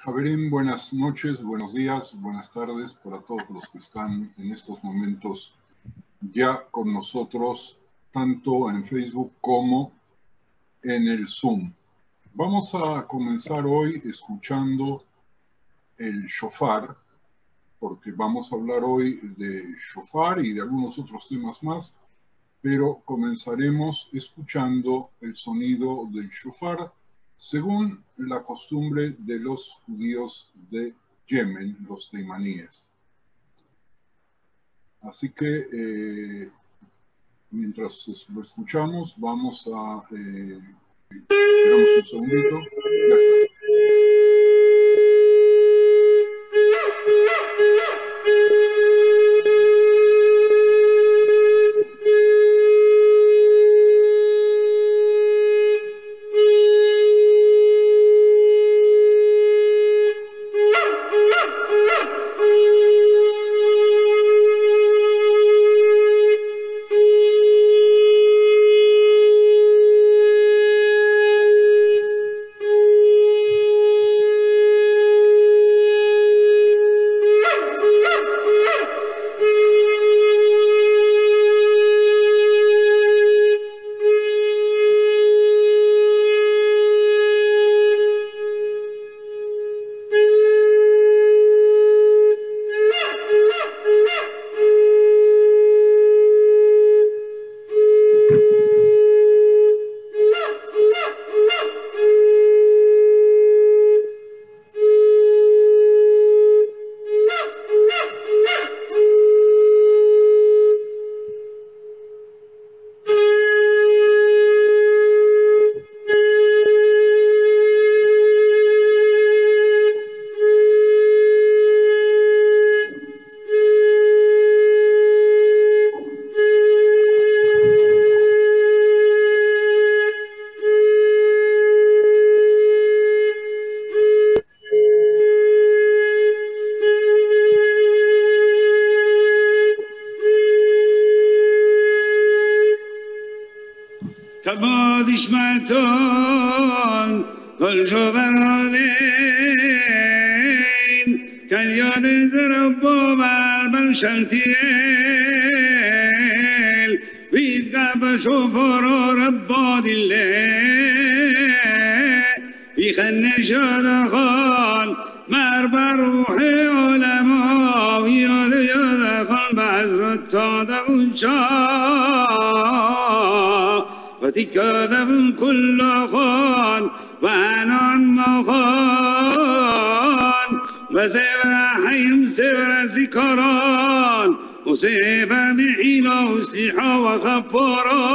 Javerín, buenas noches, buenos días, buenas tardes para todos los que están en estos momentos ya con nosotros, tanto en Facebook como en el Zoom. Vamos a comenzar hoy escuchando el shofar, porque vamos a hablar hoy de shofar y de algunos otros temas más, pero comenzaremos escuchando el sonido del shofar según la costumbre de los judíos de Yemen, los teimaníes. Así que mientras lo escuchamos, vamos a... esperamos un segundito. Ya está. Kadishmaton kol shovarodin kal yad rabbo bar shantiel vidgab shofaro rabbo dileh vikhanne shadakhan mar baruhi olamo yad yadakhan bazrat tadavuncha وتكذب كل خان وعنان مخان وسبر حيم سبر ذكران وسيف بحيلة وسلحة وخبرا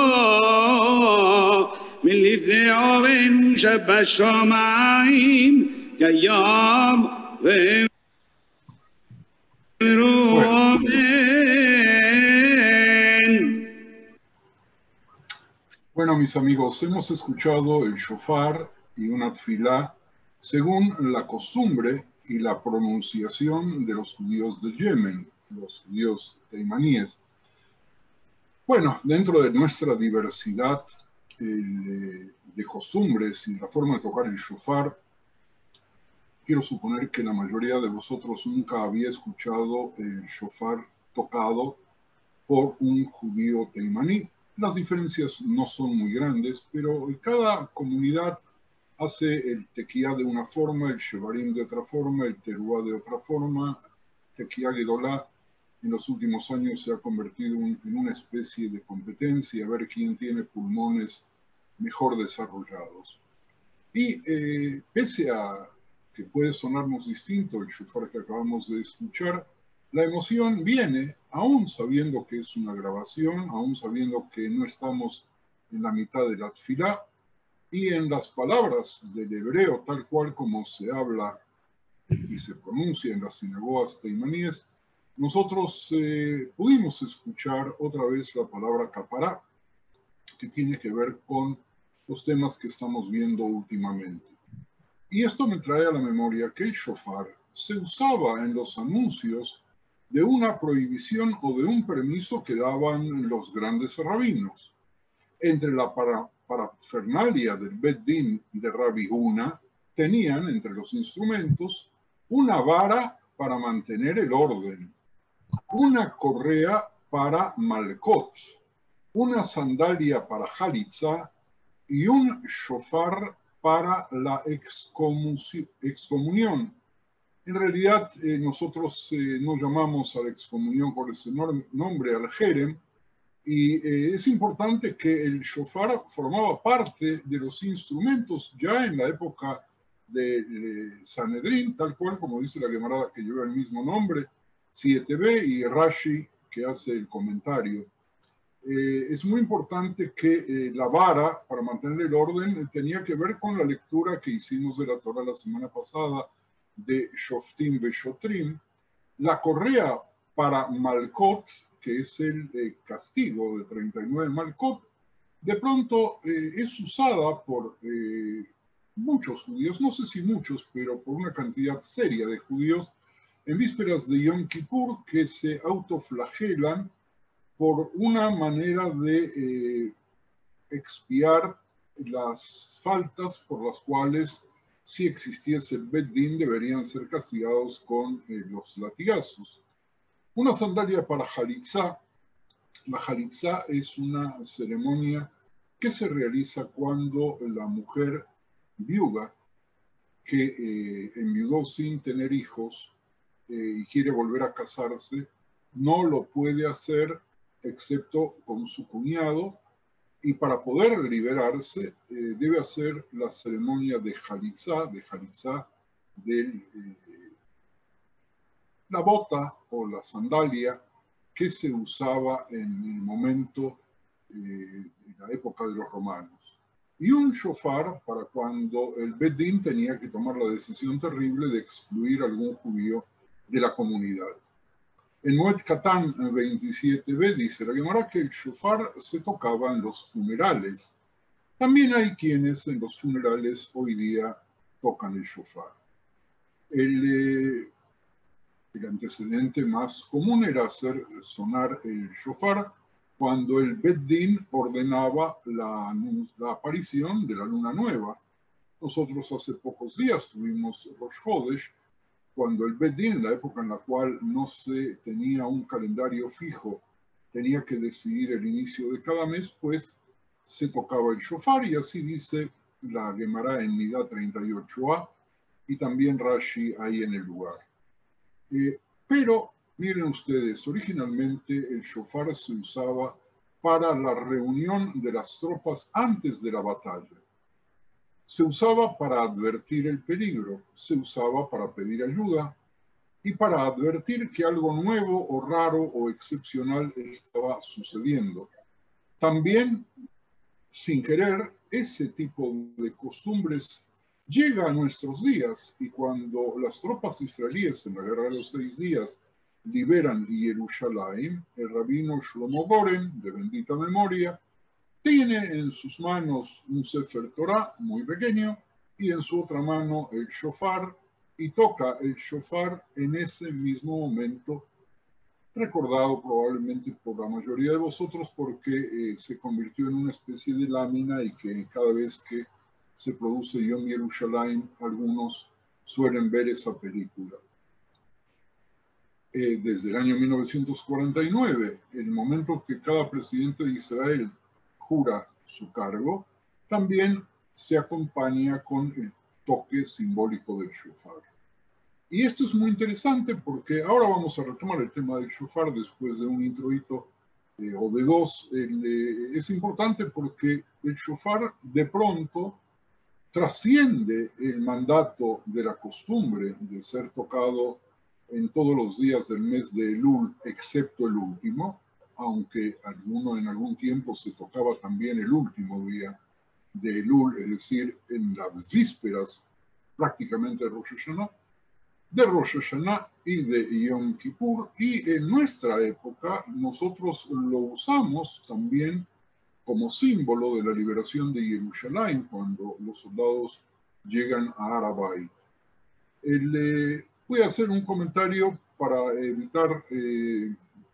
من لفن عبين وشب الشمعين كيام Bueno, mis amigos, hemos escuchado el shofar y una tfilá según la costumbre y la pronunciación de los judíos de Yemen, los judíos teimaníes. Bueno, dentro de nuestra diversidad de costumbres y la forma de tocar el shofar, quiero suponer que la mayoría de vosotros nunca había escuchado el shofar tocado por un judío teimaní. Las diferencias no son muy grandes, pero cada comunidad hace el tequía de una forma, el shevarim de otra forma, el teruá de otra forma. Tequía Gedolá en los últimos años se ha convertido en una especie de competencia, a ver quién tiene pulmones mejor desarrollados. Y pese a que puede sonarnos distinto el shofar que acabamos de escuchar, la emoción viene, aún sabiendo que es una grabación, aún sabiendo que no estamos en la mitad de la tfilá, y en las palabras del hebreo, tal cual como se habla y se pronuncia en las sinagogas teimaníes, nosotros pudimos escuchar otra vez la palabra capará, que tiene que ver con los temas que estamos viendo últimamente. Y esto me trae a la memoria que el shofar se usaba en los anuncios de una prohibición o de un permiso que daban los grandes rabinos. Entre la parafernalia del Bet Din de Rabbi Huna tenían entre los instrumentos una vara para mantener el orden, una correa para malkot, una sandalia para jalitza y un shofar para la excomunión. En realidad, nosotros no llamamos a la excomunión por ese nombre, al jerem, y es importante que el shofar formaba parte de los instrumentos ya en la época de Sanedrín, tal cual como dice la Gemara que lleva el mismo nombre, 7b, y Rashi que hace el comentario. Es muy importante que la vara, para mantener el orden, tenía que ver con la lectura que hicimos de la Torah la semana pasada de Shoftim Veshotrim. La correa para Malkot, que es el castigo de 39 Malkot, de pronto es usada por muchos judíos, no sé si muchos, pero por una cantidad seria de judíos, en vísperas de Yom Kippur, que se autoflagelan por una manera de expiar las faltas por las cuales, si existiese el Bet Din, deberían ser castigados con los latigazos. Una sandalia para jalitza. La jalitza es una ceremonia que se realiza cuando la mujer viuda, que enviudó sin tener hijos y quiere volver a casarse, no lo puede hacer excepto con su cuñado, y para poder liberarse debe hacer la ceremonia de jalitza de la bota o la sandalia que se usaba en el momento de la época de los romanos. Y un shofar para cuando el Bet Din tenía que tomar la decisión terrible de excluir a algún judío de la comunidad. En Moed Katan 27b dice la Gemara que el shofar se tocaba en los funerales. También hay quienes en los funerales hoy día tocan el shofar. El antecedente más común era hacer sonar el shofar cuando el Bet Din ordenaba la aparición de la luna nueva. Nosotros hace pocos días tuvimos Rosh Chodesh, cuando el Bet Din, en la época en la cual no se tenía un calendario fijo, tenía que decidir el inicio de cada mes, pues se tocaba el shofar, y así dice la Gemara en Nidá 38a, y también Rashi ahí en el lugar. Pero, miren ustedes, originalmente el shofar se usaba para la reunión de las tropas antes de la batalla. Se usaba para advertir el peligro, se usaba para pedir ayuda y para advertir que algo nuevo o raro o excepcional estaba sucediendo. También, sin querer, ese tipo de costumbres llega a nuestros días, y cuando las tropas israelíes en la Guerra de los 6 días liberan Jerusalén, el rabino Shlomo Goren, de bendita memoria, tiene en sus manos un Sefer Torah muy pequeño y en su otra mano el shofar, y toca el shofar en ese mismo momento, recordado probablemente por la mayoría de vosotros porque se convirtió en una especie de lámina, y que cada vez que se produce Yom Yerushalayim, algunos suelen ver esa película. Desde el año 1949, el momento que cada presidente de Israel jura su cargo, también se acompaña con el toque simbólico del shofar. Y esto es muy interesante porque ahora vamos a retomar el tema del shofar después de un introito o de dos. Es importante porque el shofar de pronto trasciende el mandato de la costumbre de ser tocado en todos los días del mes de Elul, excepto el último, aunque en algún tiempo se tocaba también el último día de Elul, es decir, en las vísperas prácticamente de Rosh Hashanah y de Yom Kippur, y en nuestra época nosotros lo usamos también como símbolo de la liberación de Jerusalén cuando los soldados llegan a Arabay. Voy a hacer un comentario para evitar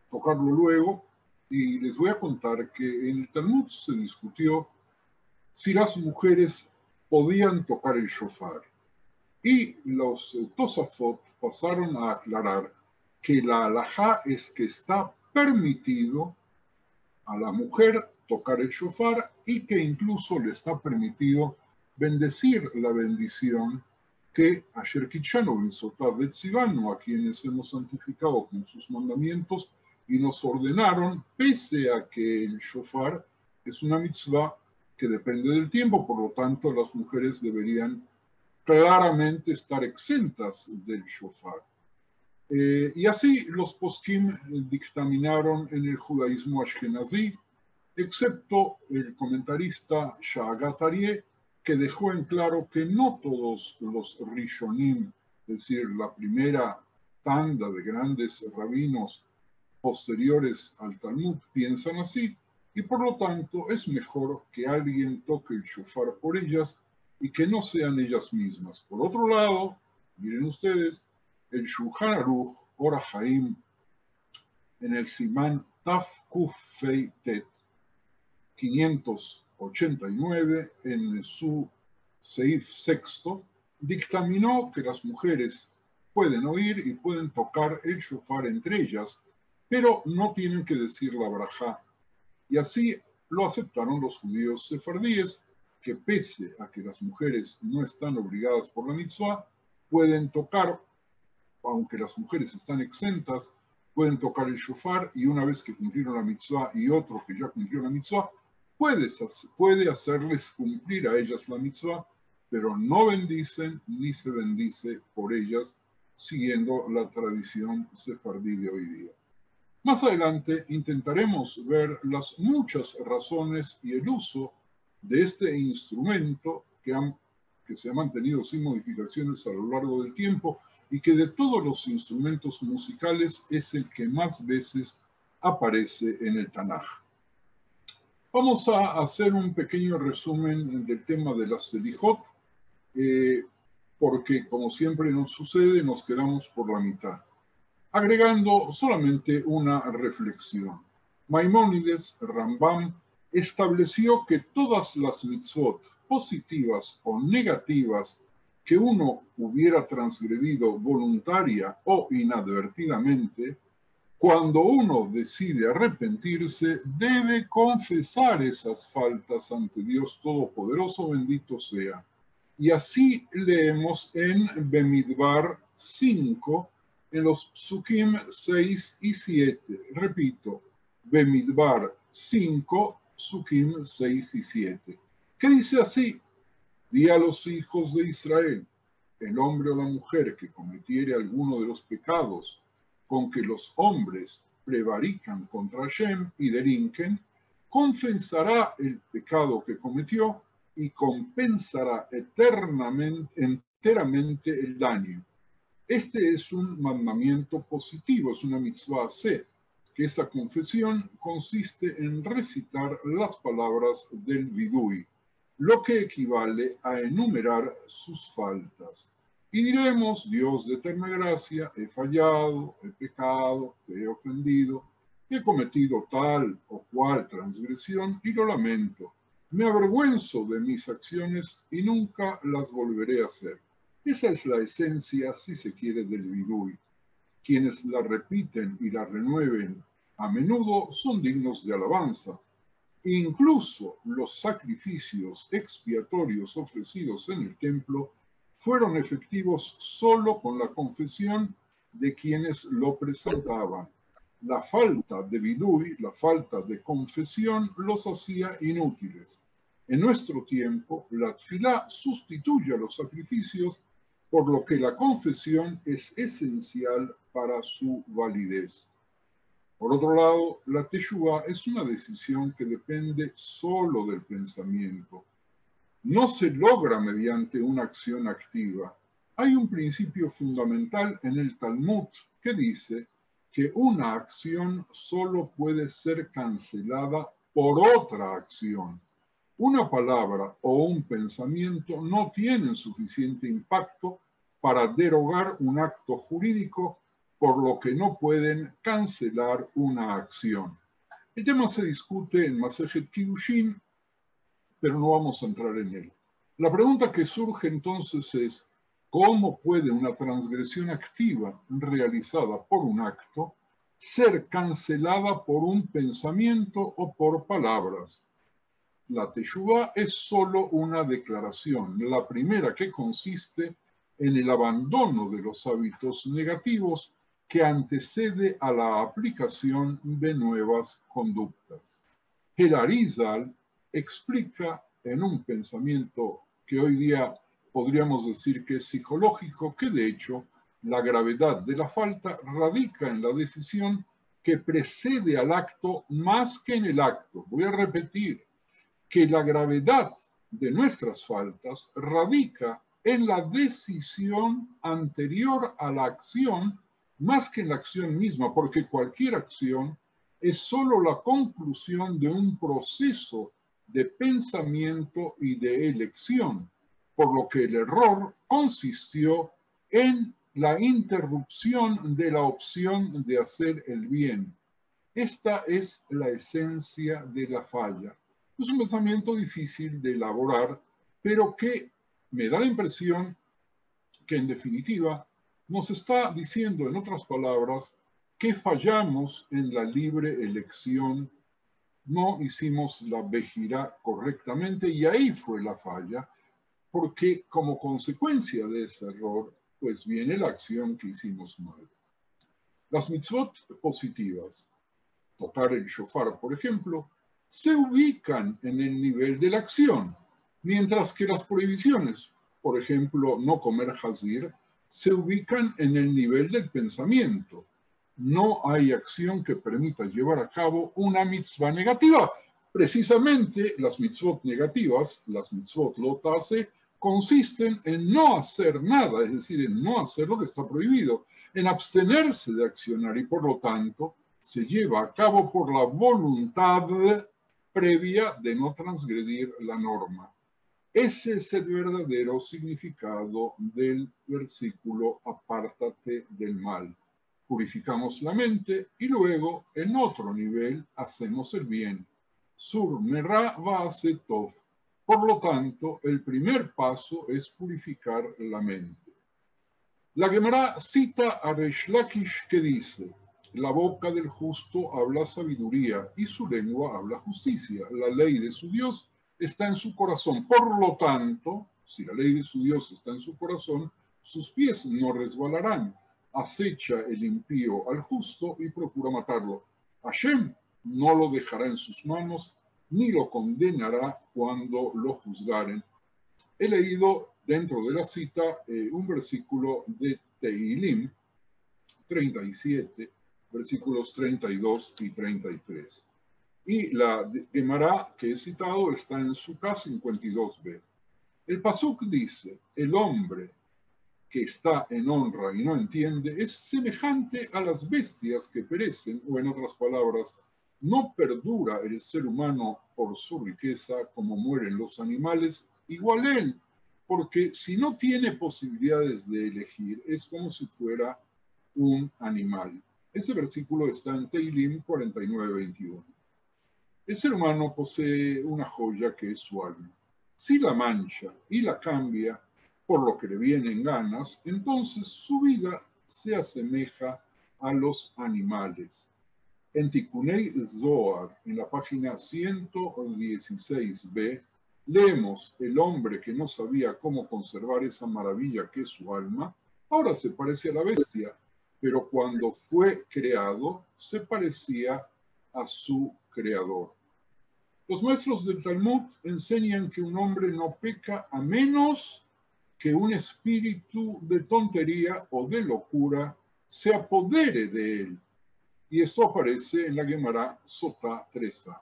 tocarlo luego, y les voy a contar que en el Talmud se discutió si las mujeres podían tocar el shofar. Y los Tosafot pasaron a aclarar que la halajá es que está permitido a la mujer tocar el shofar y que incluso le está permitido bendecir la bendición que Asher Kitshanu Bensotav Betzivanu, a quienes hemos santificado con sus mandamientos y nos ordenaron, pese a que el shofar es una mitzvah que depende del tiempo, por lo tanto las mujeres deberían claramente estar exentas del shofar. Y así los poskim dictaminaron en el judaísmo ashkenazí, excepto el comentarista Sha'agat Aryeh, que dejó en claro que no todos los rishonim, es decir, la primera tanda de grandes rabinos posteriores al Talmud, piensan así, y por lo tanto es mejor que alguien toque el shofar por ellas y que no sean ellas mismas. Por otro lado, miren ustedes, el Shulchan Aruch Or HaHaim en el Simán Taf Kuf Fei Tet 589 en su Seif sexto dictaminó que las mujeres pueden oír y pueden tocar el shofar entre ellas, pero no tienen que decir la brajá. Y así lo aceptaron los judíos sefardíes, que pese a que las mujeres no están obligadas por la mitzvah, pueden tocar, aunque las mujeres están exentas, pueden tocar el shofar, y una vez que cumplieron la mitzvah y otro que ya cumplió la mitzvah, puede hacerles cumplir a ellas la mitzvah, pero no bendicen ni se bendice por ellas, siguiendo la tradición sefardí de hoy día. Más adelante intentaremos ver las muchas razones y el uso de este instrumento que se ha mantenido sin modificaciones a lo largo del tiempo y que de todos los instrumentos musicales es el que más veces aparece en el Tanaj. Vamos a hacer un pequeño resumen del tema de las Selijot, porque como siempre nos sucede, nos quedamos por la mitad, agregando solamente una reflexión. Maimónides, Rambam, estableció que todas las mitzvot, positivas o negativas, que uno hubiera transgredido voluntaria o inadvertidamente, cuando uno decide arrepentirse, debe confesar esas faltas ante Dios Todopoderoso, bendito sea. Y así leemos en Bemidbar 5, en los Psukim 6 y 7. Repito, Bemidbar 5, Psukim 6 y 7. ¿Qué dice así? Di a los hijos de Israel, el hombre o la mujer que cometiere alguno de los pecados con que los hombres prevarican contra Hashem y delinquen, confesará el pecado que cometió y compensará enteramente el daño. Este es un mandamiento positivo, es una mitzvah aseh, que esta confesión consiste en recitar las palabras del vidui, lo que equivale a enumerar sus faltas. Y diremos, Dios de eterna gracia, he fallado, he pecado, te he ofendido, he cometido tal o cual transgresión y lo lamento. Me avergüenzo de mis acciones y nunca las volveré a hacer. Esa es la esencia, si se quiere, del vidui. Quienes la repiten y la renueven a menudo son dignos de alabanza. Incluso los sacrificios expiatorios ofrecidos en el templo fueron efectivos solo con la confesión de quienes lo presentaban. La falta de vidui, la falta de confesión, los hacía inútiles. En nuestro tiempo, la tfilá sustituye a los sacrificios, por lo que la confesión es esencial para su validez. Por otro lado, la teshuvá es una decisión que depende solo del pensamiento. No se logra mediante una acción activa. Hay un principio fundamental en el Talmud que dice que una acción solo puede ser cancelada por otra acción. Una palabra o un pensamiento no tienen suficiente impacto para derogar un acto jurídico, por lo que no pueden cancelar una acción. El tema se discute en Masejet Kiddushin, pero no vamos a entrar en él. La pregunta que surge entonces es, ¿Cómo puede una transgresión activa realizada por un acto ser cancelada por un pensamiento o por palabras? La teshuvá es solo una declaración, la primera que consiste en el abandono de los hábitos negativos que antecede a la aplicación de nuevas conductas. El Arizal explica en un pensamiento que hoy día podríamos decir que es psicológico, que de hecho la gravedad de la falta radica en la decisión que precede al acto más que en el acto. Voy a repetir que la gravedad de nuestras faltas radica en la decisión anterior a la acción más que en la acción misma, porque cualquier acción es solo la conclusión de un proceso de pensamiento y de elección, por lo que el error consistió en la interrupción de la opción de hacer el bien. Esta es la esencia de la falla. Es un pensamiento difícil de elaborar, pero que me da la impresión que en definitiva nos está diciendo, en otras palabras, que fallamos en la libre elección, no hicimos la bejirá correctamente y ahí fue la falla, porque como consecuencia de ese error, pues viene la acción que hicimos mal. Las mitzvot positivas, tocar el shofar, por ejemplo, se ubican en el nivel de la acción, mientras que las prohibiciones, por ejemplo, no comer hazir, se ubican en el nivel del pensamiento. No hay acción que permita llevar a cabo una mitzvah negativa. Precisamente las mitzvot negativas, las mitzvot lo tase, consisten en no hacer nada, es decir, en no hacer lo que está prohibido, en abstenerse de accionar y por lo tanto se lleva a cabo por la voluntad previa de no transgredir la norma. Ese es el verdadero significado del versículo apártate del mal. Purificamos la mente y luego en otro nivel hacemos el bien. Sur merá va'ase tov. Por lo tanto, el primer paso es purificar la mente. La Gemara cita a Reish Lakish que dice: la boca del justo habla sabiduría y su lengua habla justicia. La ley de su Dios está en su corazón. Por lo tanto, si la ley de su Dios está en su corazón, sus pies no resbalarán. Acecha el impío al justo y procura matarlo. Hashem no lo dejará en sus manos, ni lo condenará cuando lo juzgaren. He leído dentro de la cita un versículo de Tehilim 37, versículos 32 y 33. Y la Gemara que he citado está en Sukkah 52b. El pasuk dice: el hombre que está en honra y no entiende es semejante a las bestias que perecen, o en otras palabras, no perdura el ser humano por su riqueza como mueren los animales, igual él, porque si no tiene posibilidades de elegir, es como si fuera un animal. Ese versículo está en Tehilim 49:21. El ser humano posee una joya que es su alma. Si la mancha y la cambia por lo que le vienen ganas, entonces su vida se asemeja a los animales. En Tikunei Zohar, en la página 116b, leemos: el hombre que no sabía cómo conservar esa maravilla que es su alma, ahora se parece a la bestia, pero cuando fue creado, se parecía a su creador. Los maestros del Talmud enseñan que un hombre no peca a menos que un espíritu de tontería o de locura se apodere de él. Y esto aparece en la Gemara Sotá 3a.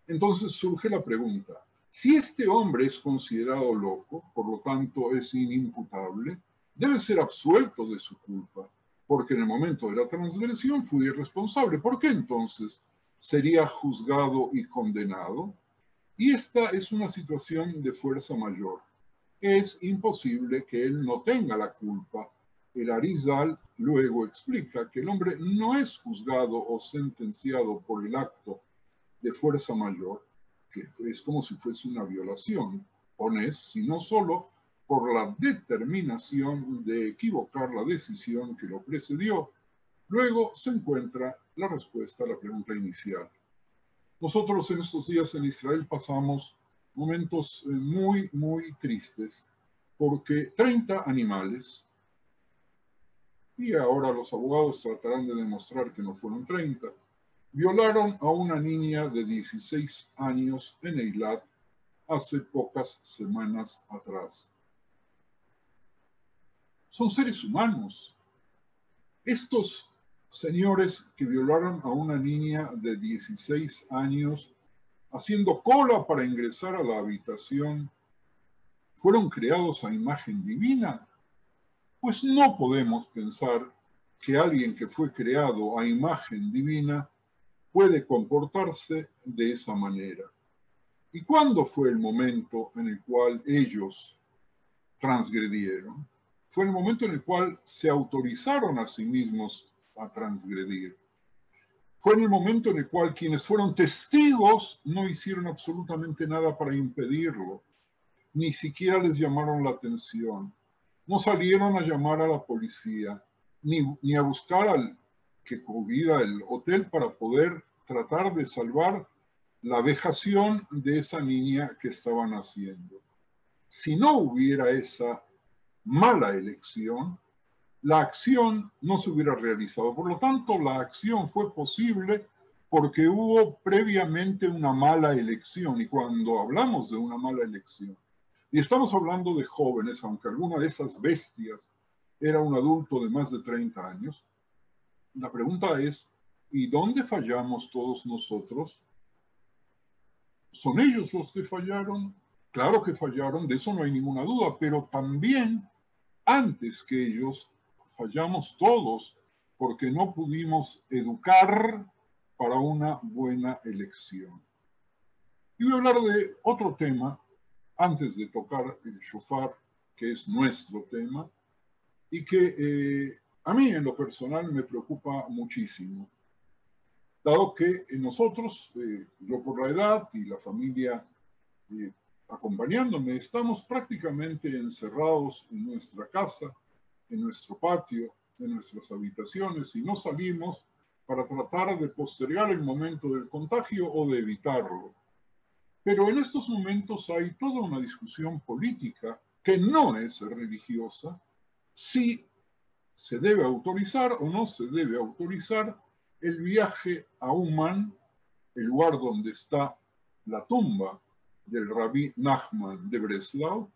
Entonces surge la pregunta: si este hombre es considerado loco, por lo tanto es inimputable, debe ser absuelto de su culpa, porque en el momento de la transgresión fue irresponsable. ¿Por qué entonces sería juzgado y condenado? Y esta es una situación de fuerza mayor. Es imposible que él no tenga la culpa. El Arizal luego explica que el hombre no es juzgado o sentenciado por el acto de fuerza mayor, que es como si fuese una violación, sino solo por la determinación de equivocar la decisión que lo precedió. Luego se encuentra la respuesta a la pregunta inicial. Nosotros en estos días en Israel pasamos momentos muy, muy tristes, porque 30 animales, y ahora los abogados tratarán de demostrar que no fueron 30, violaron a una niña de 16 años en Eilat hace pocas semanas atrás. Son seres humanos. Estos señores que violaron a una niña de 16 años haciendo cola para ingresar a la habitación, ¿fueron creados a imagen divina? Pues no podemos pensar que alguien que fue creado a imagen divina puede comportarse de esa manera. ¿Y cuándo fue el momento en el cual ellos transgredieron? Fue el momento en el cual se autorizaron a sí mismos a transgredir. Fue en el momento en el cual quienes fueron testigos no hicieron absolutamente nada para impedirlo. Ni siquiera les llamaron la atención. No salieron a llamar a la policía, ni a buscar al que cuida el hotel para poder tratar de salvar la vejación de esa niña que estaban haciendo. Si no hubiera esa mala elección, la acción no se hubiera realizado. Por lo tanto, la acción fue posible porque hubo previamente una mala elección. Y cuando hablamos de una mala elección, y estamos hablando de jóvenes, aunque alguna de esas bestias era un adulto de más de 30 años, la pregunta es, ¿y dónde fallamos todos nosotros? ¿Son ellos los que fallaron? Claro que fallaron, de eso no hay ninguna duda, pero también antes que ellos fallamos todos porque no pudimos educar para una buena elección. Y voy a hablar de otro tema antes de tocar el shofar, que es nuestro tema, y que a mí en lo personal me preocupa muchísimo, dado que nosotros, yo por la edad y la familia acompañándome, estamos prácticamente encerrados en nuestra casa, en nuestro patio, en nuestras habitaciones, y no salimos para tratar de postergar el momento del contagio o de evitarlo. Pero en estos momentos hay toda una discusión política que no es religiosa, si se debe autorizar o no se debe autorizar el viaje a Uman, el lugar donde está la tumba del rabí Nachman de Breslau,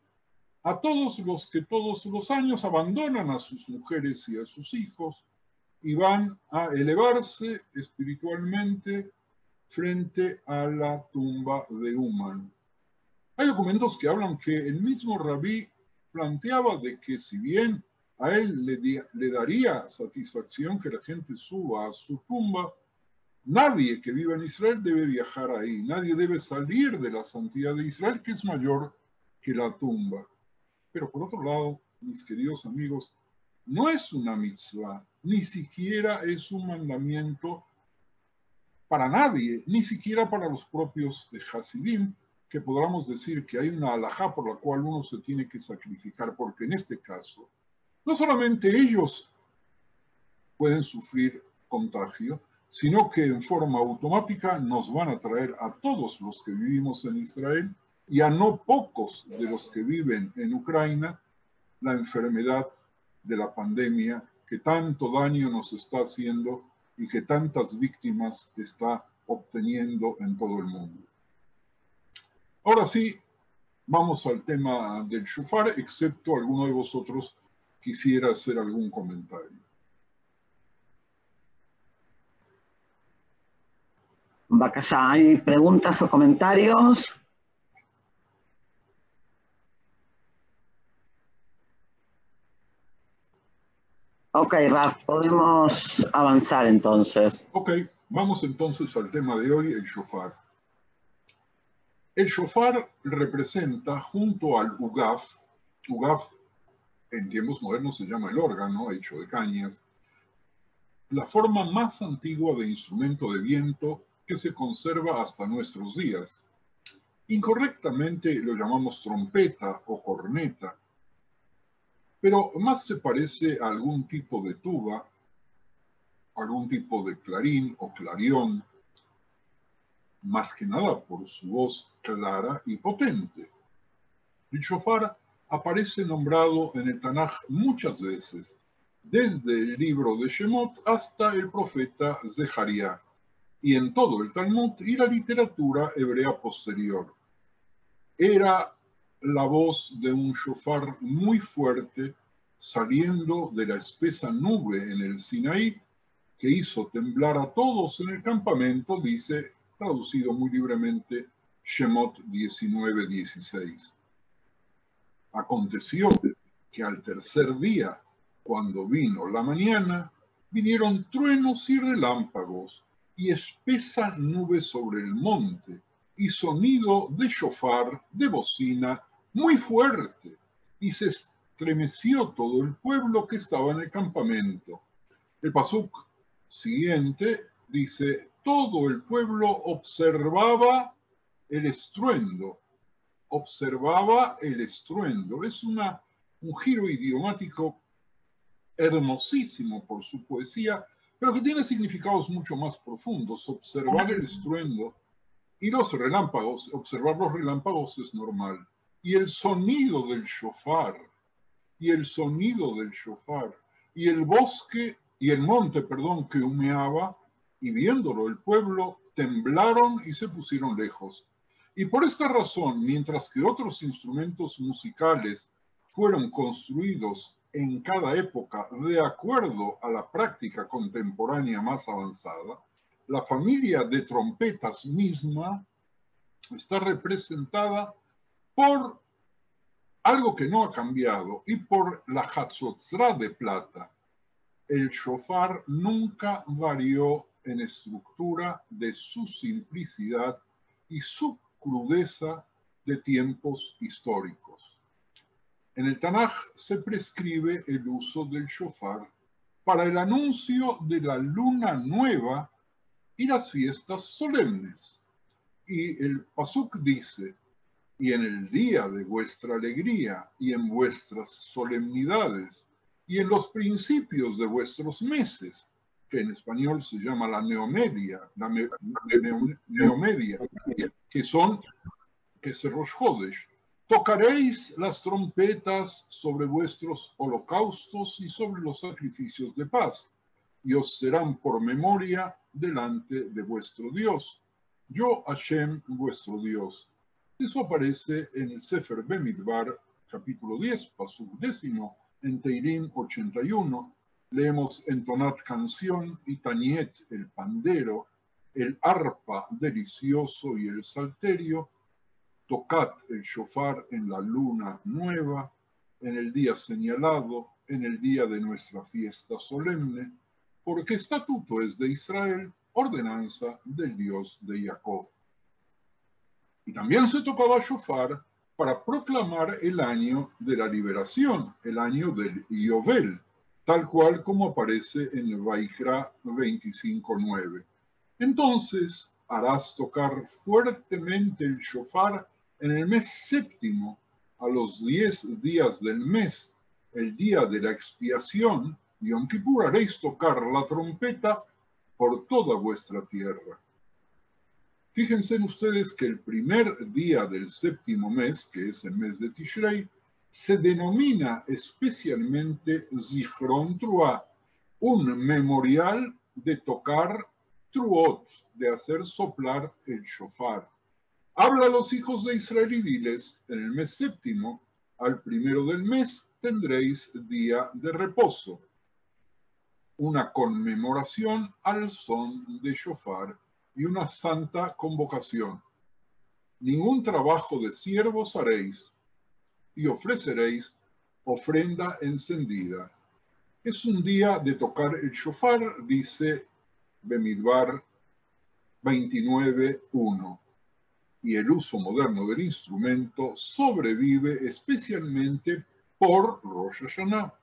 a todos los que todos los años abandonan a sus mujeres y a sus hijos y van a elevarse espiritualmente frente a la tumba de Uman. Hay documentos que hablan que el mismo rabí planteaba de que si bien a él le daría satisfacción que la gente suba a su tumba, nadie que viva en Israel debe viajar ahí, nadie debe salir de la santidad de Israel, que es mayor que la tumba. Pero por otro lado, mis queridos amigos, no es una mitzvah, ni siquiera es un mandamiento para nadie, ni siquiera para los propios Hasidim, que podamos decir que hay una halajá por la cual uno se tiene que sacrificar, porque en este caso, no solamente ellos pueden sufrir contagio, sino que en forma automática nos van a traer a todos los que vivimos en Israel y a no pocos de los que viven en Ucrania la enfermedad de la pandemia que tanto daño nos está haciendo y que tantas víctimas está obteniendo en todo el mundo. Ahora sí, vamos al tema del shofar, excepto alguno de vosotros quisiera hacer algún comentario. Bacallá, ¿hay preguntas o comentarios? Ok, Raf, podemos avanzar entonces. Ok, vamos entonces al tema de hoy, el shofar. El shofar representa junto al ugaf en tiempos modernos se llama el órgano hecho de cañas, la forma más antigua de instrumento de viento que se conserva hasta nuestros días. Incorrectamente lo llamamos trompeta o corneta, pero más se parece a algún tipo de tuba, algún tipo de clarín o clarión, más que nada por su voz clara y potente. El shofar aparece nombrado en el Tanaj muchas veces, desde el libro de Shemot hasta el profeta Zeharia, y en todo el Talmud y la literatura hebrea posterior. Era la voz de un shofar muy fuerte saliendo de la espesa nube en el Sinaí, que hizo temblar a todos en el campamento, dice, traducido muy libremente, Shemot 19:16. Aconteció que al tercer día, cuando vino la mañana, vinieron truenos y relámpagos y espesa nube sobre el monte y sonido de shofar, de bocina, muy fuerte, y se estremeció todo el pueblo que estaba en el campamento. El pasuk siguiente dice, todo el pueblo observaba el estruendo. Observaba el estruendo. Es un giro idiomático hermosísimo por su poesía, pero que tiene significados mucho más profundos. Observar el estruendo y los relámpagos, observar los relámpagos es normal. Y el sonido del shofar, y el bosque, y el monte, perdón, que humeaba, y viéndolo el pueblo, temblaron y se pusieron lejos. Y por esta razón, mientras que otros instrumentos musicales fueron construidos en cada época de acuerdo a la práctica contemporánea más avanzada, la familia de trompetas misma está representada por algo que no ha cambiado y por la Hatzotzra de plata. El shofar nunca varió en estructura de su simplicidad y su crudeza de tiempos históricos. En el Tanaj se prescribe el uso del shofar para el anuncio de la luna nueva y las fiestas solemnes. Y el pasuk dice, y en el día de vuestra alegría y en vuestras solemnidades y en los principios de vuestros meses, que en español se llama la neomedia, que es el Rosh Chodesh, tocaréis las trompetas sobre vuestros holocaustos y sobre los sacrificios de paz, y os serán por memoria delante de vuestro Dios. Yo, Hashem, vuestro Dios. Eso aparece en el Sefer Bemidbar, capítulo 10, pasuk 10, en Teilim 81. Leemos entonad canción y tañet el pandero, el arpa delicioso y el salterio, tocad el shofar en la luna nueva, en el día señalado, en el día de nuestra fiesta solemne, porque estatuto es de Israel, ordenanza del Dios de Jacob. Y también se tocaba shofar para proclamar el año de la liberación, el año del Yovel, tal cual como aparece en Vaikra 25:9. Entonces harás tocar fuertemente el shofar en el mes séptimo, a los 10 días del mes, el día de la expiación, y Yom Kippur haréis tocar la trompeta por toda vuestra tierra. Fíjense ustedes que el primer día del séptimo mes, que es el mes de Tishrei, se denomina especialmente Zichron Truah, un memorial de tocar truot, de hacer soplar el shofar. Habla a los hijos de Israel y diles, en el mes séptimo, al primero del mes, tendréis día de reposo, una conmemoración al son de shofar y una santa convocación. Ningún trabajo de siervos haréis y ofreceréis ofrenda encendida. Es un día de tocar el shofar, dice Bemidbar 29:1. Y el uso moderno del instrumento sobrevive especialmente por Rosh Hashanah.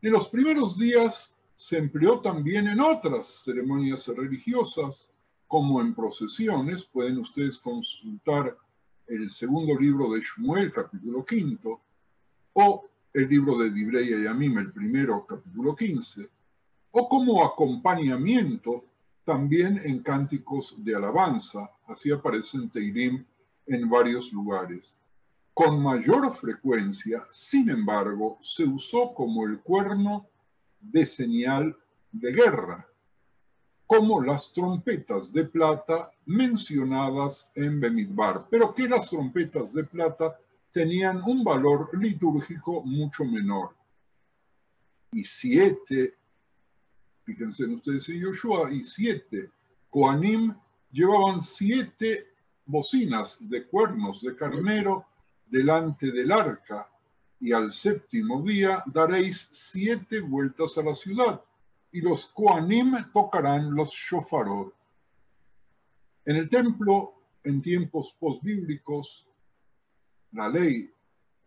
En los primeros días se empleó también en otras ceremonias religiosas, como en procesiones. Pueden ustedes consultar el segundo libro de Shmuel, capítulo 5, o el libro de Divrei Yamim, el primero, capítulo 15, o como acompañamiento también en cánticos de alabanza. Así aparece en Teilim en varios lugares. Con mayor frecuencia, sin embargo, se usó como el cuerno de señal de guerra, como las trompetas de plata mencionadas en Bemidbar, pero que las trompetas de plata tenían un valor litúrgico mucho menor. Y 7, fíjense ustedes en Yoshua, y 7 Kohanim llevaban 7 bocinas de cuernos de carnero delante del arca, y al séptimo día daréis 7 vueltas a la ciudad, y los Kohanim tocarán los shofarot. En el templo, en tiempos postbíblicos, la ley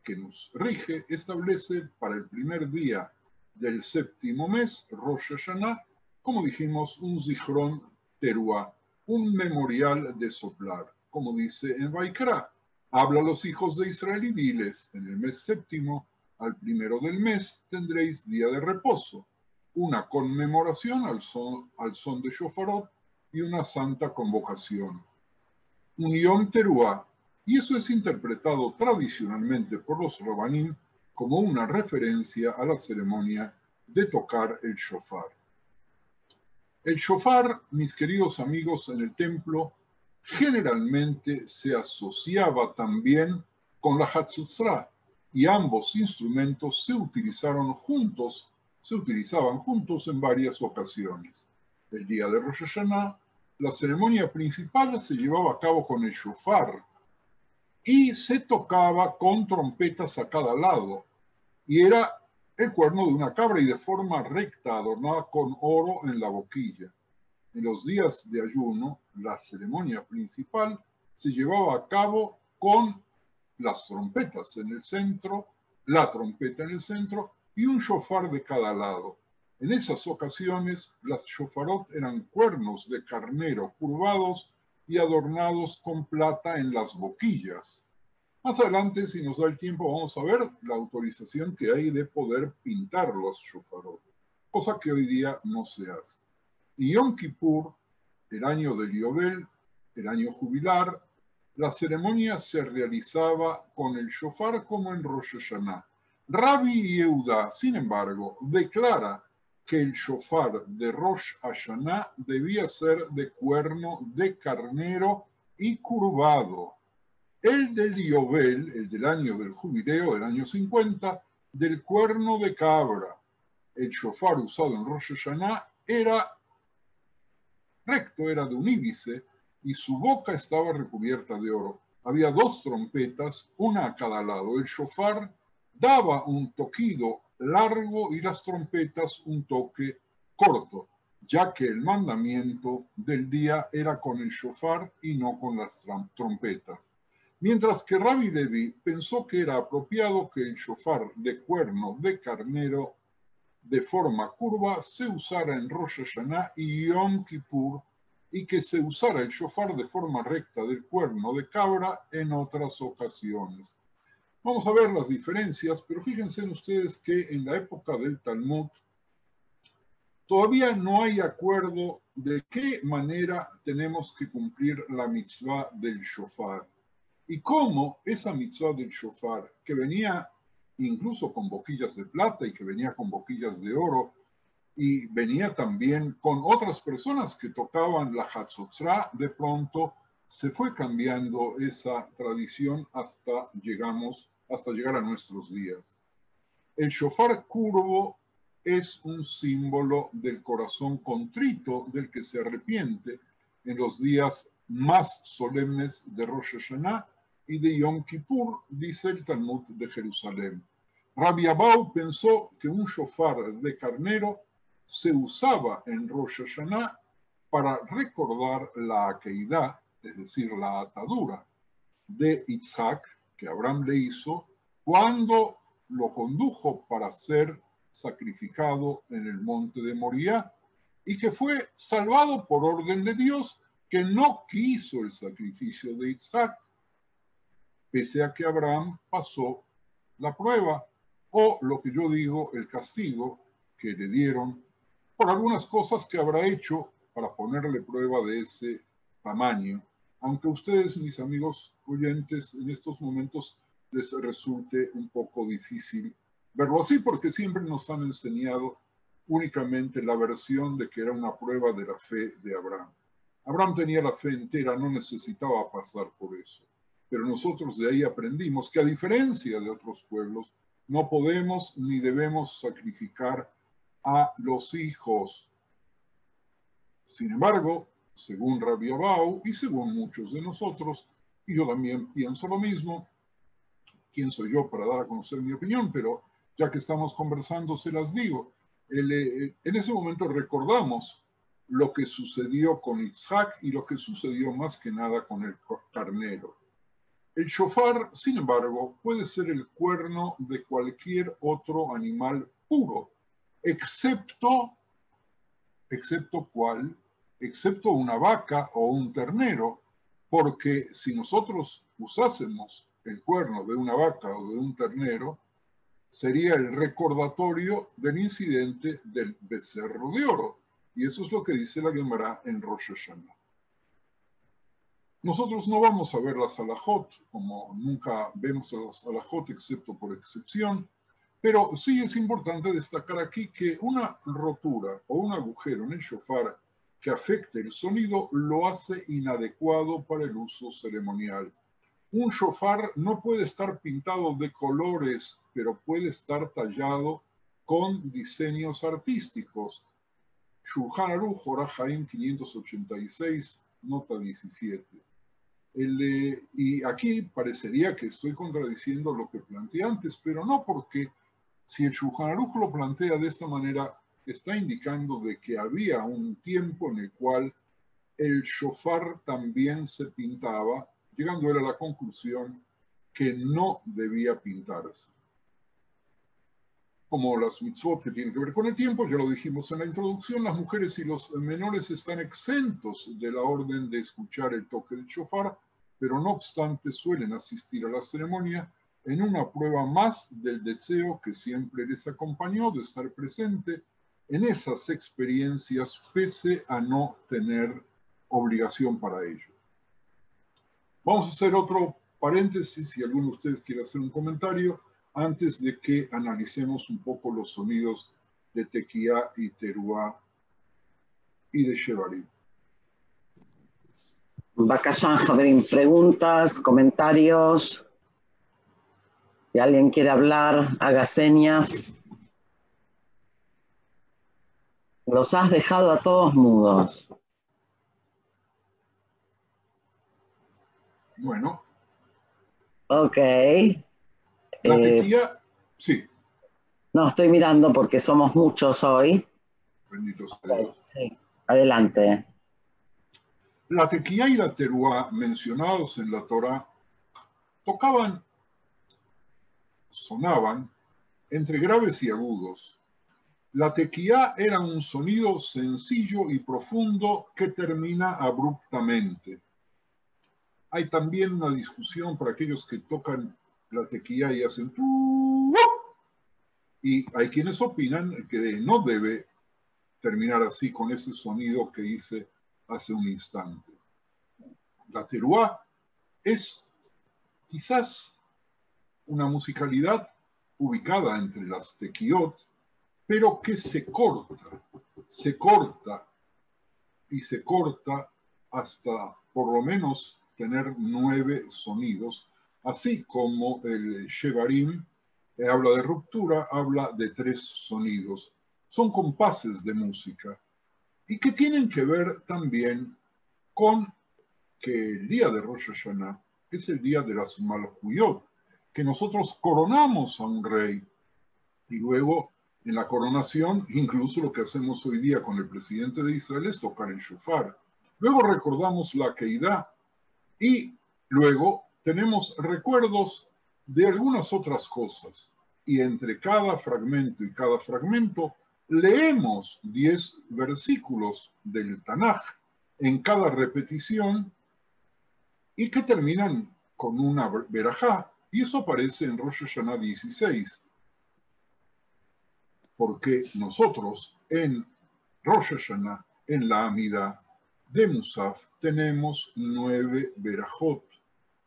que nos rige establece para el primer día del séptimo mes, Rosh Hashanah, como dijimos, un Zichron Teruah, un memorial de soplar, como dice en Vaikra. Habla a los hijos de Israel y diles, en el mes séptimo, al primero del mes, tendréis día de reposo, una conmemoración al son de shofarot y una santa convocación. Un Yom Teruah, y eso es interpretado tradicionalmente por los Rabanim como una referencia a la ceremonia de tocar el shofar. El shofar, mis queridos amigos, en el templo generalmente se asociaba también con la Hatzotzra, y ambos instrumentos se utilizaban juntos en varias ocasiones. El día de Rosh Hashanah, la ceremonia principal se llevaba a cabo con el shofar y se tocaba con trompetas a cada lado, y era el cuerno de una cabra y de forma recta, adornada con oro en la boquilla. En los días de ayuno, la ceremonia principal se llevaba a cabo con las trompetas en el centro, la trompeta en el centro y un shofar de cada lado. En esas ocasiones, las shofarot eran cuernos de carnero curvados y adornados con plata en las boquillas. Más adelante, si nos da el tiempo, vamos a ver la autorización que hay de poder pintar los shofarot, cosa que hoy día no se hace. Y Yom Kippur, el año del Yobel, el año jubilar, la ceremonia se realizaba con el shofar como en Rosh Hashanah. Rabbi Yehuda, sin embargo, declara que el shofar de Rosh Hashanah debía ser de cuerno de carnero y curvado. El del Yobel, el del año del jubileo, del año 50, del cuerno de cabra. El shofar usado en Rosh Hashanah era recto, era de un ídice, y su boca estaba recubierta de oro. Había 2 trompetas, una a cada lado. El shofar daba un toquido largo y las trompetas un toque corto, ya que el mandamiento del día era con el shofar y no con las trompetas. Mientras que Rabbi Levi pensó que era apropiado que el shofar de cuerno de carnero de forma curva se usara en Rosh Hashanah y Yom Kippur, y que se usara el shofar de forma recta del cuerno de cabra en otras ocasiones. Vamos a ver las diferencias, pero fíjense ustedes que en la época del Talmud todavía no hay acuerdo de qué manera tenemos que cumplir la mitzvah del shofar y cómo esa mitzvah del shofar, que venía incluso con boquillas de plata y que venía con boquillas de oro, y venía también con otras personas que tocaban la Hatzotzra, de pronto se fue cambiando esa tradición hasta llegar a nuestros días. El shofar curvo es un símbolo del corazón contrito del que se arrepiente en los días más solemnes de Rosh Hashanah y de Yom Kippur, dice el Talmud de Jerusalén. Rabbi Abau pensó que un shofar de carnero se usaba en Rosh Hashanah para recordar la Akeidá, es decir, la atadura de Isaac, que Abraham le hizo, cuando lo condujo para ser sacrificado en el monte de Moriah, y que fue salvado por orden de Dios, que no quiso el sacrificio de Isaac, pese a que Abraham pasó la prueba, o lo que yo digo, el castigo que le dieron por algunas cosas que habrá hecho para ponerle prueba de ese tamaño, aunque a ustedes, mis amigos oyentes, en estos momentos les resulte un poco difícil verlo así, porque siempre nos han enseñado únicamente la versión de que era una prueba de la fe de Abraham. Abraham tenía la fe entera, no necesitaba pasar por eso. Pero nosotros de ahí aprendimos que a diferencia de otros pueblos, no podemos ni debemos sacrificar a los hijos. Sin embargo, según Rabbi Abau y según muchos de nosotros, y yo también pienso lo mismo, ¿quién soy yo para dar a conocer mi opinión? Pero ya que estamos conversando, se las digo. En ese momento recordamos lo que sucedió con Isaac y lo que sucedió más que nada con el carnero. El shofar, sin embargo, puede ser el cuerno de cualquier otro animal puro, excepto ¿cuál? Excepto una vaca o un ternero, porque si nosotros usásemos el cuerno de una vaca o de un ternero, sería el recordatorio del incidente del becerro de oro. Y eso es lo que dice la Gemara en Rosh Hashanah. Nosotros no vamos a ver las halajot, como nunca vemos a las halajot excepto por excepción, pero sí es importante destacar aquí que una rotura o un agujero en el shofar que afecte el sonido lo hace inadecuado para el uso ceremonial. Un shofar no puede estar pintado de colores, pero puede estar tallado con diseños artísticos. Shulchan Aruch, Orah Chaim 586, nota 17. Y aquí parecería que estoy contradiciendo lo que planteé antes, pero no, porque si el Shulchan Aruch lo plantea de esta manera, está indicando de que había un tiempo en el cual el shofar también se pintaba, llegando él a la conclusión que no debía pintarse. Como las mitzvot que tienen que ver con el tiempo, ya lo dijimos en la introducción, las mujeres y los menores están exentos de la orden de escuchar el toque del shofar, pero no obstante suelen asistir a la ceremonia en una prueba más del deseo que siempre les acompañó de estar presente en esas experiencias, pese a no tener obligación para ello. Vamos a hacer otro paréntesis, si alguno de ustedes quiere hacer un comentario, antes de que analicemos un poco los sonidos de tequía y teruá y de shevarim. Bakashan Javerín, preguntas, comentarios. Si alguien quiere hablar, haga señas. Los has dejado a todos mudos. Bueno. Ok. La tequía, sí. No, estoy mirando porque somos muchos hoy. Bendito sea Okay, Dios. sí, adelante. La tequía y la teruá mencionados en la Torá sonaban entre graves y agudos. La tequía era un sonido sencillo y profundo que termina abruptamente. Hay también una discusión para aquellos que tocan la tequía y hacen y hay quienes opinan que no debe terminar así con ese sonido que hice hace un instante. La teruá es quizás una musicalidad ubicada entre las tequiot, pero que se corta y se corta hasta por lo menos tener 9 sonidos, así como el shevarim habla de ruptura, habla de 3 sonidos. Son compases de música y que tienen que ver también con que el día de Rosh Hashanah es el día de las Malhuyot, que nosotros coronamos a un rey y luego en la coronación, incluso lo que hacemos hoy día con el presidente de Israel es tocar el shofar. Luego recordamos la Keidá y luego tenemos recuerdos de algunas otras cosas. Y entre cada fragmento y cada fragmento leemos 10 versículos del Tanaj en cada repetición y que terminan con una verajá. Y eso aparece en Rosh Hashanah 16. porque nosotros en Rosh Hashanah, en la Amida de Musaf, tenemos 9 Berajot,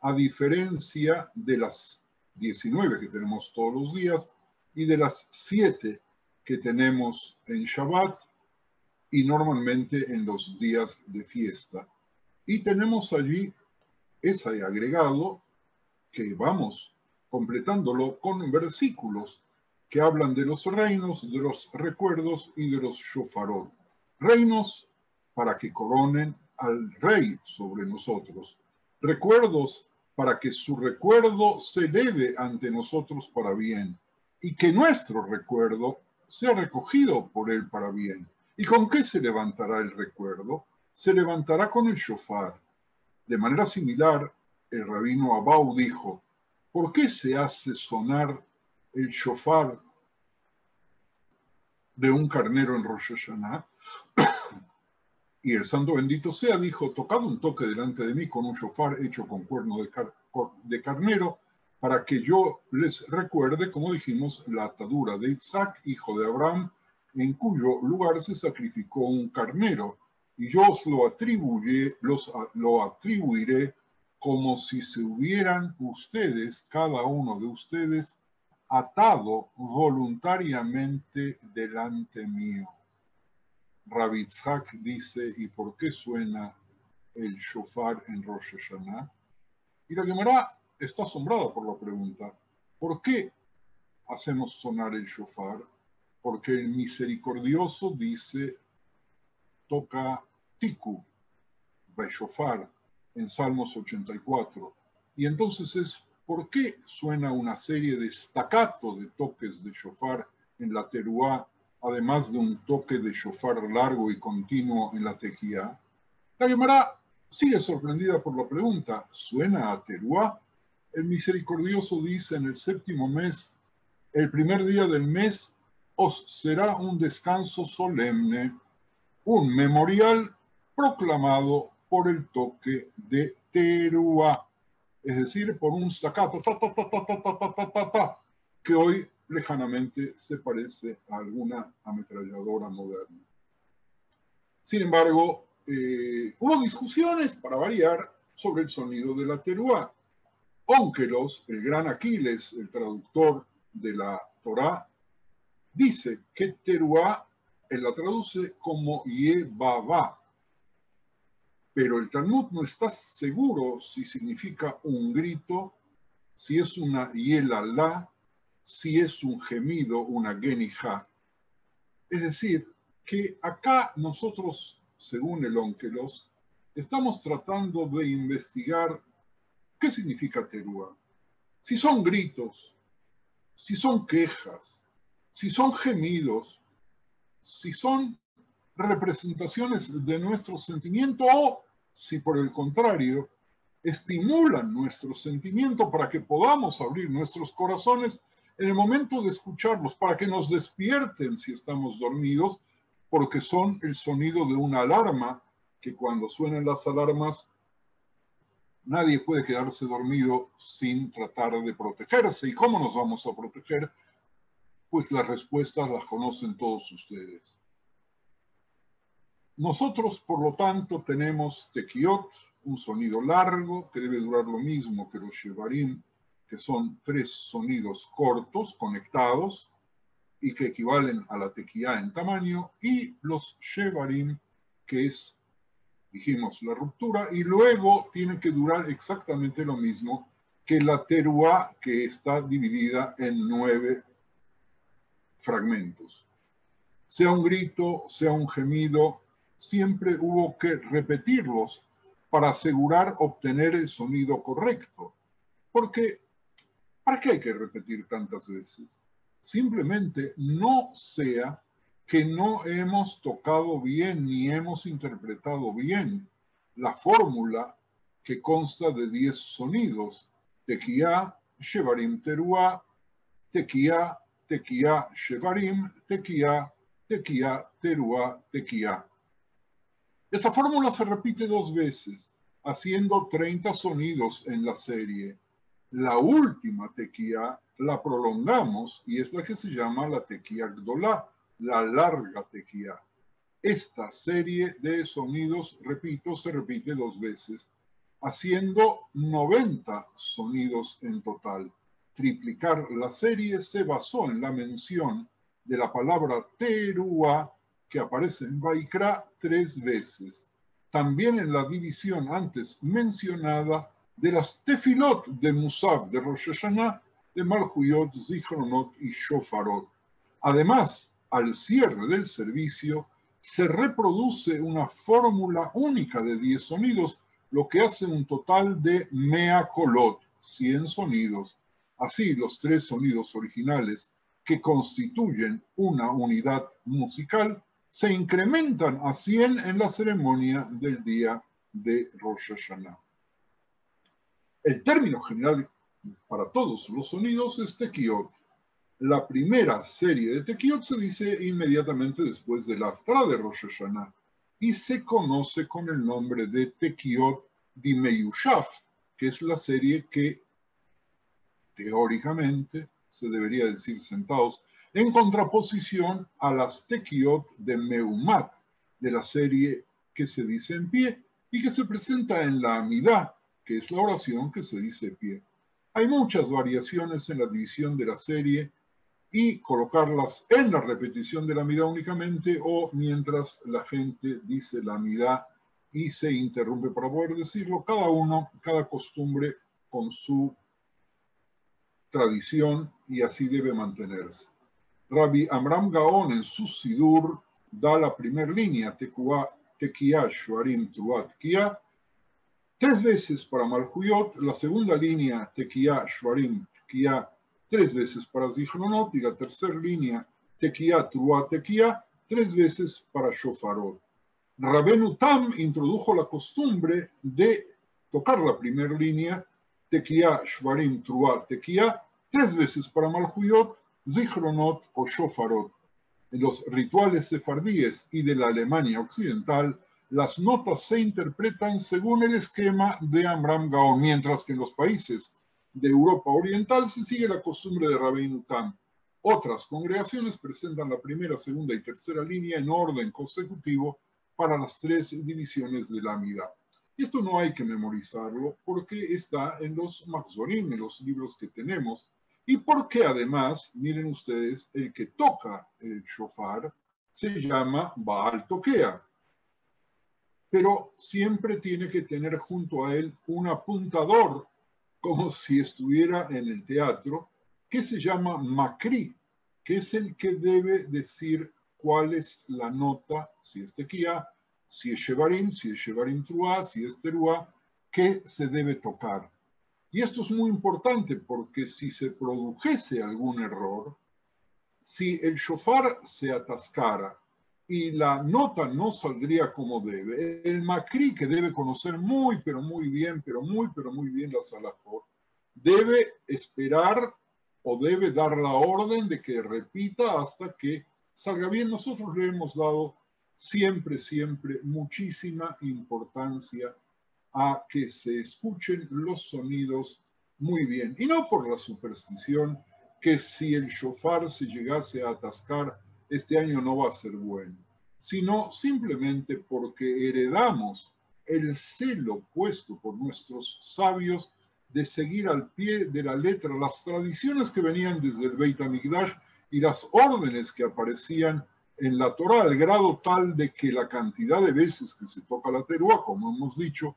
a diferencia de las 19 que tenemos todos los días y de las 7 que tenemos en Shabbat y normalmente en los días de fiesta. Y tenemos allí ese agregado que vamos completándolo con versículos que hablan de los reinos, de los recuerdos y de los shofarot. Reinos para que coronen al rey sobre nosotros. Recuerdos para que su recuerdo se eleve ante nosotros para bien y que nuestro recuerdo sea recogido por él para bien. ¿Y con qué se levantará el recuerdo? Se levantará con el shofar. De manera similar, el rabino Abau dijo, ¿por qué se hace sonar el shofar de un carnero en Rosh Hashanah? Y el santo bendito sea dijo, tocad un toque delante de mí con un shofar hecho con cuerno de carnero, para que yo les recuerde, como dijimos, la atadura de Isaac, hijo de Abraham, en cuyo lugar se sacrificó un carnero, y yo os lo atribuiré como si se hubieran ustedes, cada uno de ustedes, atado voluntariamente delante mío. Rabbi Itzhak dice, ¿y por qué suena el shofar en Rosh Hashanah? Y la Gemara está asombrada por la pregunta, ¿por qué hacemos sonar el shofar? Porque el misericordioso dice, toca tiku, shofar, en Salmos 84. Y entonces es, ¿por qué suena una serie de staccato de toques de shofar en la teruá, además de un toque de shofar largo y continuo en la tequía? La Gemara sigue sorprendida por la pregunta, ¿suena a teruá? El misericordioso dice, en el 7º mes, el primer día del mes, os será un descanso solemne, un memorial proclamado por el toque de teruá, es decir, por un staccato, que hoy lejanamente se parece a alguna ametralladora moderna. Sin embargo, hubo discusiones, para variar, sobre el sonido de la teruá. Ónkelos, el gran Aquiles, el traductor de la Torá, dice que teruá, él la traduce como yebabá, pero el Talmud no está seguro si significa un grito, si es una yelalá, si es un gemido, una genijá. Es decir, que acá nosotros, según el Ónkelos, estamos tratando de investigar qué significa teruá. Si son gritos, si son quejas, si son gemidos, si son representaciones de nuestro sentimiento o si por el contrario estimulan nuestro sentimiento para que podamos abrir nuestros corazones en el momento de escucharlos, para que nos despierten si estamos dormidos, porque son el sonido de una alarma, que cuando suenan las alarmas nadie puede quedarse dormido sin tratar de protegerse. ¿Y cómo nos vamos a proteger? Pues las respuestas las conocen todos ustedes. Nosotros, por lo tanto, tenemos tequiot, un sonido largo que debe durar lo mismo que los shevarim, que son 3 sonidos cortos, conectados, y que equivalen a la tequía en tamaño, y los shevarim, que es, dijimos, la ruptura, y luego tiene que durar exactamente lo mismo que la teruá, que está dividida en 9 fragmentos. Sea un grito, sea un gemido, siempre hubo que repetirlos para asegurar obtener el sonido correcto. Porque, ¿para qué hay que repetir tantas veces? Simplemente no sea que no hemos tocado bien ni hemos interpretado bien la fórmula que consta de 10 sonidos. Tequía, shevarim, teruá, tequía, tequía, shevarim, tequía, tequía, teruá, tequía. Esta fórmula se repite 2 veces, haciendo 30 sonidos en la serie. La última tequía la prolongamos y es la que se llama la tequía Gdolá, la larga tequía. Esta serie de sonidos, repito, se repite 2 veces, haciendo 90 sonidos en total. Triplicar la serie se basó en la mención de la palabra teruá, que aparece en Vaikra 3 veces. También en la división antes mencionada de las tefilot de Musaf, de Rosh Hashanah, de Malhuyot, Zichronot y Shofarot. Además, al cierre del servicio, se reproduce una fórmula única de 10 sonidos, lo que hace un total de mea kolot, 100 sonidos. Así, los 3 sonidos originales que constituyen una unidad musical se incrementan a 100 en la ceremonia del día de Rosh Hashanah. El término general para todos los sonidos es tequiot. La primera serie de tequiot se dice inmediatamente después de la Haftarah de Rosh Hashanah y se conoce con el nombre de tequiot dimeyushaf, que es la serie que teóricamente se debería decir sentados, en contraposición a las tequiot de meumat, de la serie que se dice en pie y que se presenta en la Amidá, que es la oración que se dice pie. Hay muchas variaciones en la división de la serie y colocarlas en la repetición de la Amidá únicamente o mientras la gente dice la Amidá y se interrumpe para poder decirlo, cada costumbre con su tradición y así debe mantenerse. Rabbi Amram Gaon en su Sidur da la primera línea, Tequía, Shuarim, Truat, Tequía, 3 veces para Malhuyot, la segunda línea, Tequía, Shuarim, Tequía, 3 veces para Zichronot, y la tercera línea, Tequía, Truat, Tequía, 3 veces para Shofarot. Rabenu Tam introdujo la costumbre de tocar la primera línea, Tequía, Shvarim, Truat, Tequía, 3 veces para Malhuyot, Zichronot o Shofarot. En los rituales sefardíes y de la Alemania occidental, las notas se interpretan según el esquema de Amram Gaon, mientras que en los países de Europa Oriental se sigue la costumbre de Rabbeinu Tam. Otras congregaciones presentan la primera, segunda y tercera línea en orden consecutivo para las 3 divisiones de la Amidá. Esto no hay que memorizarlo porque está en los Machzorim, en los libros que tenemos, y porque además, miren ustedes, el que toca el shofar se llama Baal Tokea, pero siempre tiene que tener junto a él un apuntador, como si estuviera en el teatro, que se llama Makri, que es el que debe decir cuál es la nota, si es tequía, si es shevarim truá, si es teruá, que se debe tocar. Y esto es muy importante porque si se produjese algún error, si el shofar se atascara y la nota no saldría como debe, el Makri, que debe conocer muy bien la halajot, debe esperar o debe dar la orden de que repita hasta que salga bien. Nosotros le hemos dado siempre muchísima importancia a que se escuchen los sonidos muy bien. Y no por la superstición que si el shofar se llegase a atascar, este año no va a ser bueno, sino simplemente porque heredamos el celo puesto por nuestros sabios de seguir al pie de la letra las tradiciones que venían desde el Beit HaMikdash y las órdenes que aparecían en la Torá, al grado tal de que la cantidad de veces que se toca la teruá, como hemos dicho,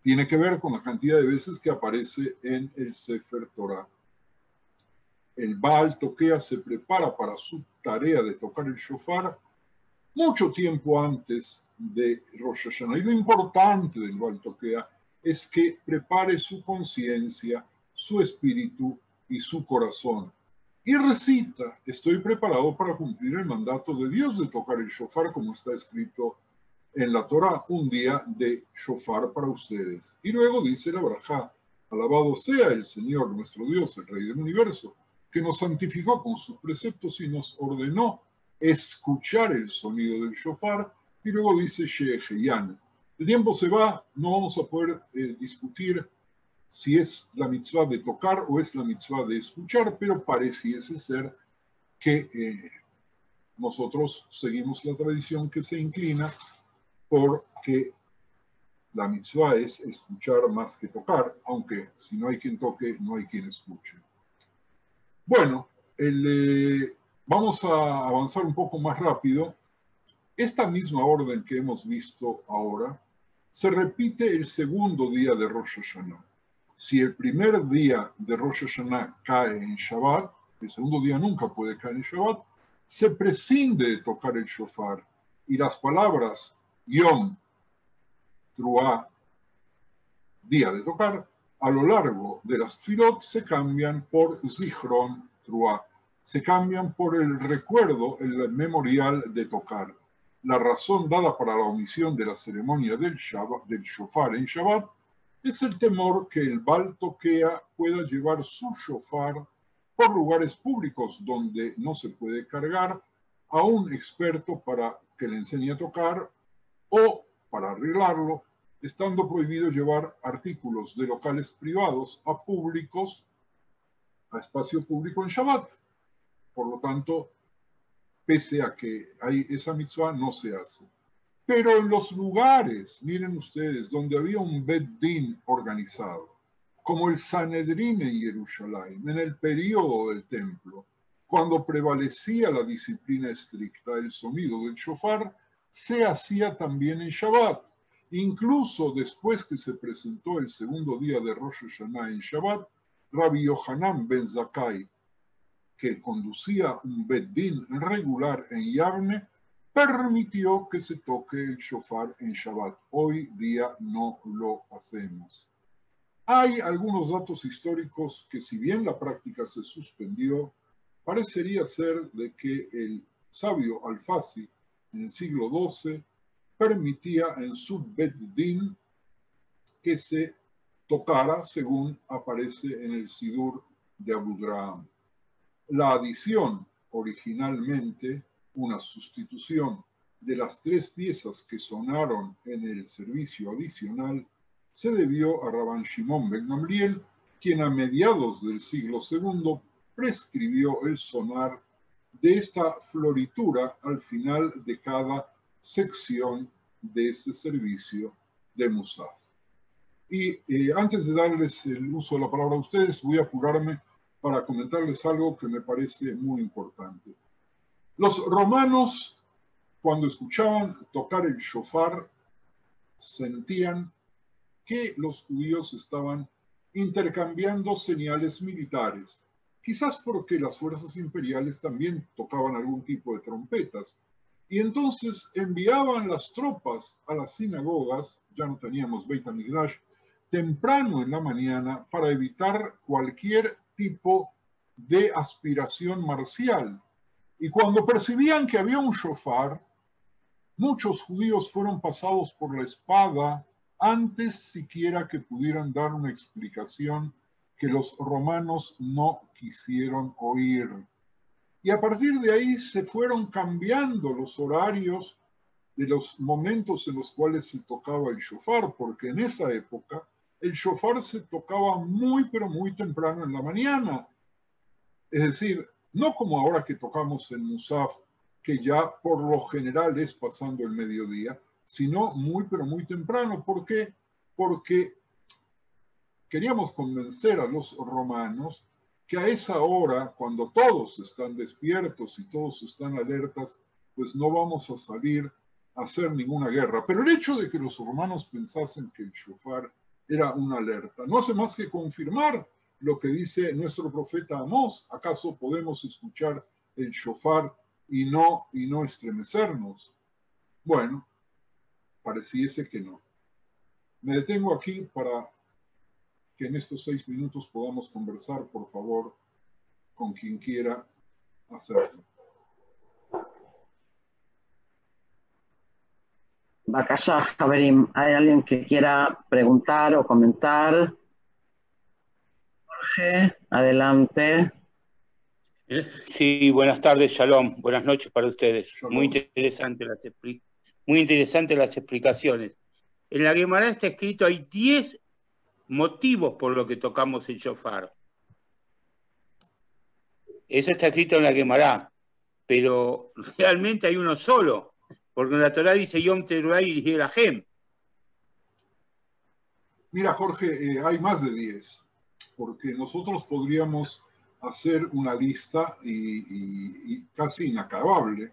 tiene que ver con la cantidad de veces que aparece en el Sefer Torá. El Baal Tokea se prepara para su tarea de tocar el shofar mucho tiempo antes de Rosh Hashanah. Y lo importante del Baal Tokea es que prepare su conciencia, su espíritu y su corazón. Y recita, estoy preparado para cumplir el mandato de Dios de tocar el shofar, como está escrito en la Torá, un día de shofar para ustedes. Y luego dice la Barajá, alabado sea el Señor, nuestro Dios, el Rey del Universo, que nos santificó con sus preceptos y nos ordenó escuchar el sonido del shofar. Y luego dice Sheheyan. El tiempo se va, no vamos a poder discutir si es la mitzvah de tocar o es la mitzvah de escuchar, pero pareciese ser que nosotros seguimos la tradición que se inclina porque la mitzvah es escuchar más que tocar, aunque si no hay quien toque, no hay quien escuche. Bueno, vamos a avanzar un poco más rápido. Esta misma orden que hemos visto ahora se repite el segundo día de Rosh Hashanah. Si el primer día de Rosh Hashanah cae en Shabbat, el segundo día nunca puede caer en Shabbat, se prescinde de tocar el shofar y las palabras Yom, Truah, día de tocar, a lo largo de las tfilot se cambian por Zichron, Truah, se cambian por el recuerdo, el memorial de tocar. La razón dada para la omisión de la ceremonia del shofar en Shabbat es el temor que el Baal Toquea pueda llevar su shofar por lugares públicos donde no se puede cargar a un experto para que le enseñe a tocar o para arreglarlo, estando prohibido llevar artículos de locales privados a públicos, a espacio público en Shabbat. Por lo tanto, pese a que hay esa mitzvah, no se hace. Pero en los lugares, miren ustedes, donde había un Bet Din organizado, como el Sanedrín en Jerusalén, en el período del templo, cuando prevalecía la disciplina estricta, el sonido del shofar se hacía también en Shabbat. Incluso después que se presentó el segundo día de Rosh Hashanah en Shabbat, Rabbi Yohanan ben Zakkai, que conducía un Bet Din regular en Yavne, permitió que se toque el shofar en Shabbat. Hoy día no lo hacemos. Hay algunos datos históricos que, si bien la práctica se suspendió, parecería ser de que el sabio Alfasi, en el siglo XII, permitía en su Bet Din que se tocara según aparece en el Sidur de Abu Draham. La adición, originalmente una sustitución de las 3 piezas que sonaron en el servicio adicional, se debió a Rabban Shimon ben Gamliel, quien a mediados del siglo II prescribió el sonar de esta floritura al final de cada sección de ese servicio de Musaf. Y antes de darles el uso de la palabra a ustedes, voy a apurarme para comentarles algo que me parece muy importante. Los romanos, cuando escuchaban tocar el shofar, sentían que los judíos estaban intercambiando señales militares, quizás porque las fuerzas imperiales también tocaban algún tipo de trompetas, y entonces enviaban las tropas a las sinagogas, ya no teníamos Beit HaMikdash, temprano en la mañana para evitar cualquier tipo de aspiración marcial. Y cuando percibían que había un shofar, muchos judíos fueron pasados por la espada antes siquiera que pudieran dar una explicación que los romanos no quisieron oír. Y a partir de ahí se fueron cambiando los horarios de los momentos en los cuales se tocaba el shofar, porque en esa época el shofar se tocaba muy, pero muy temprano en la mañana. Es decir, no como ahora que tocamos en Musaf, que ya por lo general es pasando el mediodía, sino muy, pero muy temprano. ¿Por qué? Porque queríamos convencer a los romanos que a esa hora, cuando todos están despiertos y todos están alertas, pues no vamos a salir a hacer ninguna guerra. Pero el hecho de que los romanos pensasen que el shofar era una alerta no hace más que confirmar lo que dice nuestro profeta Amós. ¿Acaso podemos escuchar el shofar y no estremecernos? Bueno, pareciese que no. Me detengo aquí para que en estos 6 minutos podamos conversar, por favor, con quien quiera hacerlo. Bakashá, Javerim, ¿hay alguien que quiera preguntar o comentar? Jorge, adelante. Sí, buenas tardes, Shalom. Buenas noches para ustedes. Shalom. Muy interesantes las explicaciones. En la Guemará está escrito, hay 10 motivos por los que tocamos el shofar. Eso está escrito en la Gemara, pero realmente hay uno solo, porque en la Torá dice Yom Teruah y Yelahem. Mira, Jorge, hay más de 10, porque nosotros podríamos hacer una lista y casi inacabable.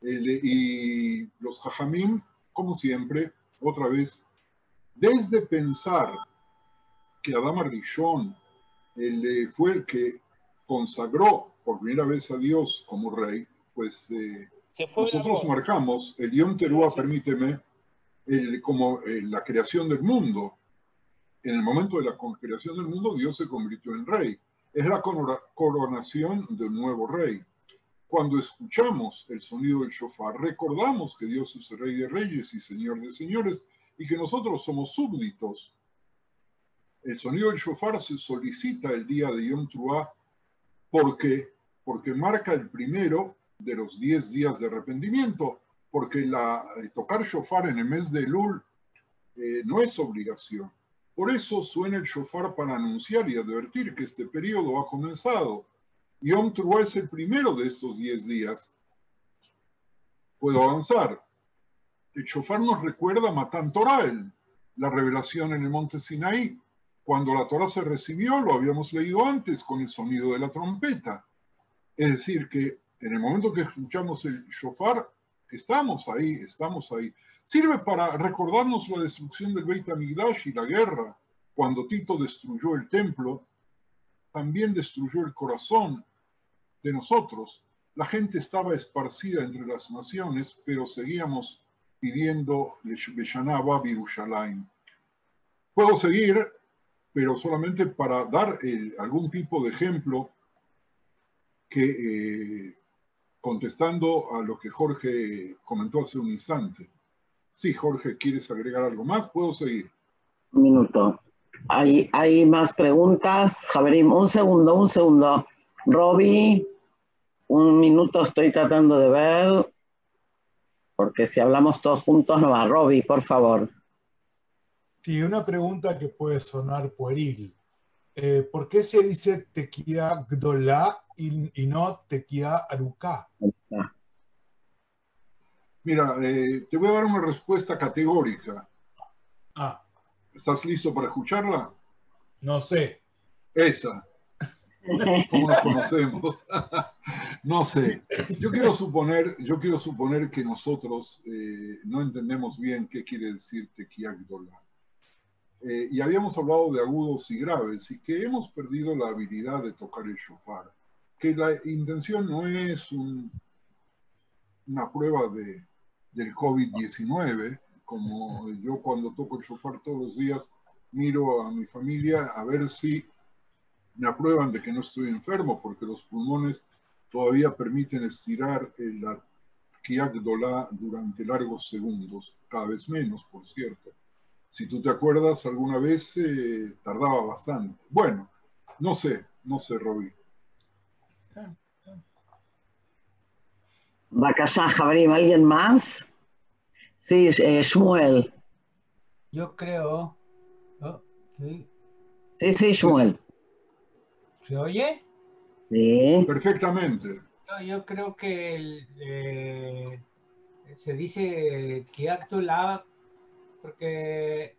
Y los Jajamim, como siempre, otra vez, desde pensar que Adán Arishon fue el que consagró por primera vez a Dios como rey, pues nosotros marcamos el Yom Teruah, permíteme, como la creación del mundo. En el momento de la creación del mundo, Dios se convirtió en rey. Es la coronación de un nuevo rey. Cuando escuchamos el sonido del shofar, recordamos que Dios es el Rey de Reyes y Señor de Señores y que nosotros somos súbditos. El sonido del shofar se solicita el día de Yom Teruah porque marca el primero de los 10 días de arrepentimiento, porque tocar shofar en el mes de Elul no es obligación. Por eso suena el shofar para anunciar y advertir que este periodo ha comenzado. Yom Teruah es el primero de estos 10 días. Puedo avanzar. El shofar nos recuerda a Matan Torah, la revelación en el monte Sinaí. Cuando la Torah se recibió, lo habíamos leído antes, con el sonido de la trompeta. Es decir, que en el momento que escuchamos el shofar, estamos ahí. Sirve para recordarnos la destrucción del Beit HaMikdash y la guerra. Cuando Tito destruyó el templo, también destruyó el corazón de nosotros. La gente estaba esparcida entre las naciones, pero seguíamos pidiendo Beshana Haba Yerushalayim. Puedo seguir, pero solamente para dar algún tipo de ejemplo que contestando a lo que Jorge comentó hace un instante. Sí, Jorge, ¿quieres agregar algo más? ¿Puedo seguir? Un minuto. Hay más preguntas. Javerim, un segundo. Roby, un minuto, estoy tratando de ver, porque si hablamos todos juntos no va. Roby, por favor. Sí, una pregunta que puede sonar pueril. ¿Por qué se dice Tequía Gdolá y no Tequía Aruká? Mira, te voy a dar una respuesta categórica. ¿Estás listo para escucharla? No sé. Esa. ¿Cómo nos conocemos? No sé. Yo quiero suponer que nosotros no entendemos bien qué quiere decir Tequía Gdolá. Y habíamos hablado de agudos y graves y que hemos perdido la habilidad de tocar el shofar. Que la intención no es una prueba del COVID-19, como yo cuando toco el shofar todos los días miro a mi familia a ver si me aprueban de que no estoy enfermo, porque los pulmones todavía permiten estirar la Tequía Gdolá durante largos segundos, cada vez menos, por cierto. Si tú te acuerdas, alguna vez tardaba bastante. Bueno, no sé, Roby. Bakasha, Javerim, ¿alguien más? Sí, Shmuel. Yo creo... Sí, Shmuel. ¿Se oye? Sí. Perfectamente. Yo creo que se dice Tequía Gdolá porque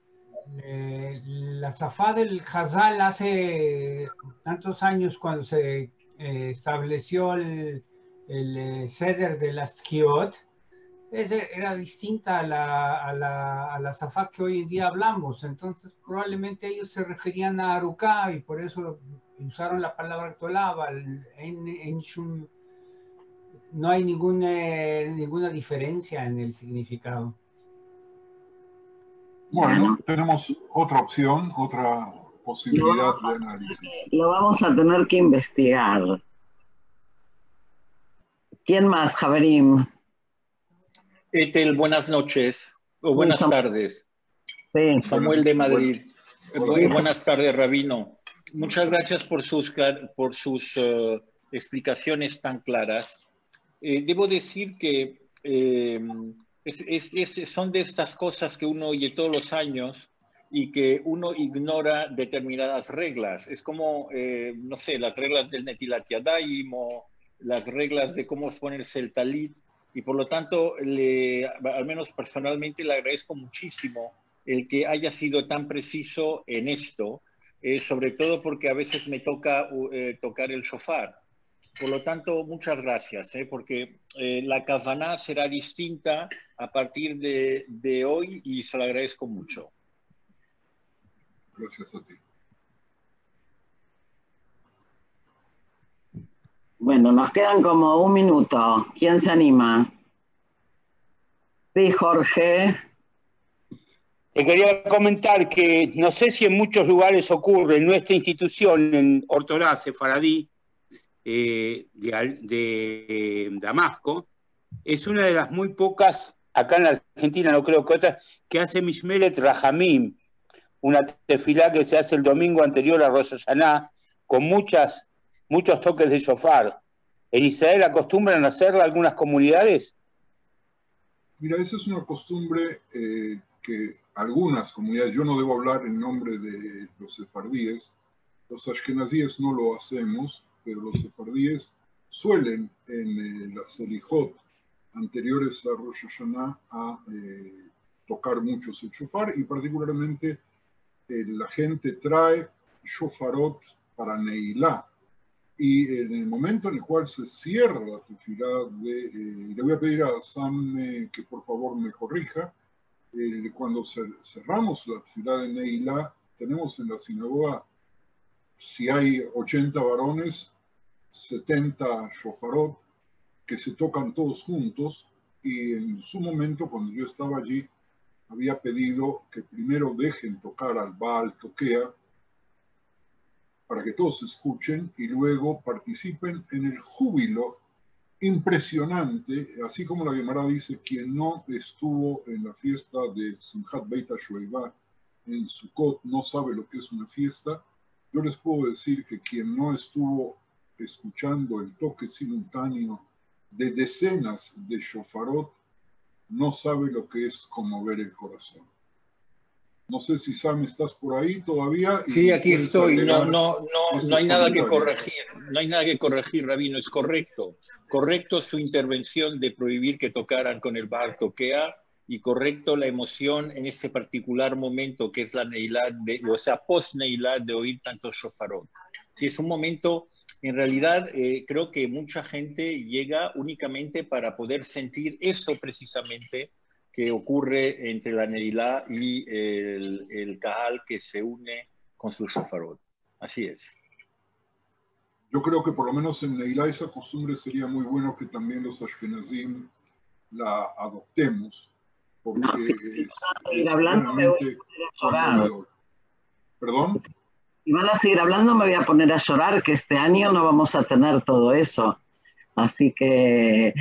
la Safá del Hazal hace tantos años, cuando se estableció el Seder de las Tkiot, era distinta a la Safá que hoy en día hablamos. Entonces probablemente ellos se referían a Aruká y por eso usaron la palabra Gdolá. No hay ninguna diferencia en el significado. Bueno, tenemos otra opción, otra posibilidad de análisis. Lo vamos a tener que investigar. ¿Quién más, Javerim? Etel, buenas noches o buenas tardes. Sí. Samuel de Madrid. Buenas tardes, Rabino. Muchas gracias por sus explicaciones tan claras. Debo decir que son de estas cosas que uno oye todos los años y que uno ignora determinadas reglas. Es como, no sé, las reglas del Netilat Yadayim o las reglas de cómo ponerse el talit, y por lo tanto, al menos personalmente, le agradezco muchísimo el que haya sido tan preciso en esto, sobre todo porque a veces me toca tocar el shofar. Por lo tanto, muchas gracias, porque la kavaná será distinta a partir de hoy y se lo agradezco mucho. Gracias a ti. Bueno, nos quedan como un minuto. ¿Quién se anima? Sí, Jorge. Te quería comentar que no sé si en muchos lugares ocurre, en nuestra institución, en Ortorá Sefaradí, de Damasco, es una de las muy pocas, acá en la Argentina no creo que otras, que hace Mishmeret Rahamim, una tefilá que se hace el domingo anterior a Rosh Hashanah, con muchos toques de shofar. ¿En Israel acostumbran a hacerla algunas comunidades? Mira, esa es una costumbre que algunas comunidades, yo no debo hablar en nombre de los sefardíes, los ashkenazíes no lo hacemos, pero los sefardíes suelen en las selijot anteriores a Rosh Hashanah a tocar mucho el shofar, y particularmente la gente trae shofarot para Neilá, y en el momento en el cual se cierra la tefilá le voy a pedir a Sam que por favor me corrija, cuando cerramos la tefilá de Neilá, tenemos en la sinagoga, si hay 80 varones, 70 shofarot que se tocan todos juntos, y en su momento, cuando yo estaba allí, había pedido que primero dejen tocar al Baal Toquea para que todos escuchen y luego participen en el júbilo impresionante, así como la Gemara dice, quien no estuvo en la fiesta de Simchat Beit HaShoevah en Sukkot no sabe lo que es una fiesta. Yo les puedo decir que quien no estuvo escuchando el toque simultáneo de decenas de shofarot no sabe lo que es conmover el corazón. No sé si Sam estás por ahí todavía. Sí, aquí estoy. No hay nada que corregir. No hay nada que corregir, Rabino. Es correcto. Correcto su intervención de prohibir que tocaran con el Baal Toquea, y correcto la emoción en ese particular momento que es la Neilá, o sea, post-Neilá, de oír tantos shofarot. Sí, es un momento, en realidad, creo que mucha gente llega únicamente para poder sentir eso precisamente que ocurre entre la Neilá y el Kahal que se une con su shofarot. Así es. Yo creo que por lo menos en Neilá esa costumbre sería muy bueno que también los ashkenazim la adoptemos, porque no, si van a seguir hablando me voy a poner a llorar. ¿Perdón? Si van a seguir hablando me voy a poner a llorar, que este año no vamos a tener todo eso. Así que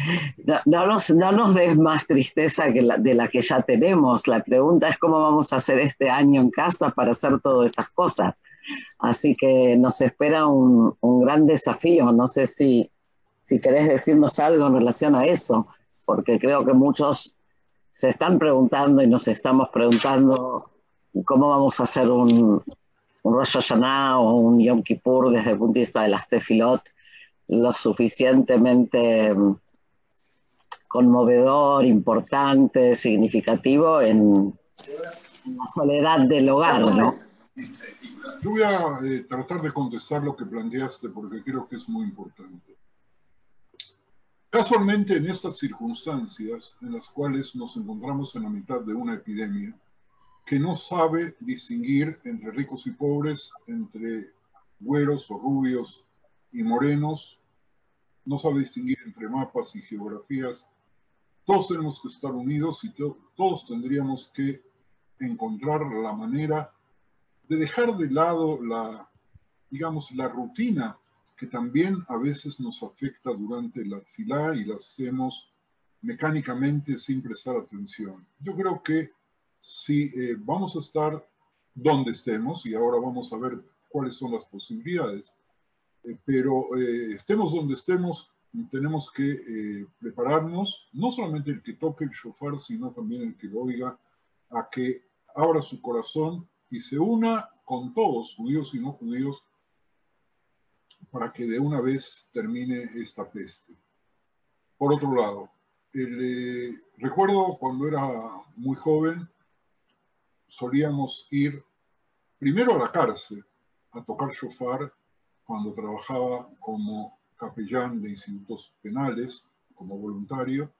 no nos des más tristeza que de la que ya tenemos. La pregunta es cómo vamos a hacer este año en casa para hacer todas esas cosas. Así que nos espera un gran desafío. No sé si querés decirnos algo en relación a eso, porque creo que muchos se están preguntando y nos estamos preguntando cómo vamos a hacer un Rosh Hashanah o un Yom Kippur desde el punto de vista de las tefilot lo suficientemente conmovedor, importante, significativo en la soledad del hogar, ¿no? Yo voy a tratar de contestar lo que planteaste porque creo que es muy importante. Casualmente, en estas circunstancias en las cuales nos encontramos en la mitad de una epidemia que no sabe distinguir entre ricos y pobres, entre güeros o rubios y morenos, no sabe distinguir entre mapas y geografías, todos tenemos que estar unidos y todos tendríamos que encontrar la manera de dejar de lado la rutina que también a veces nos afecta durante la tefilá y la hacemos mecánicamente sin prestar atención. Yo creo que si vamos a estar donde estemos, y ahora vamos a ver cuáles son las posibilidades, pero estemos donde estemos, tenemos que prepararnos, no solamente el que toque el shofar, sino también el que lo oiga, a que abra su corazón y se una con todos, judíos y no judíos, para que de una vez termine esta peste. Por otro lado, recuerdo cuando era muy joven, solíamos ir primero a la cárcel a tocar shofar cuando trabajaba como capellán de institutos penales, como voluntario,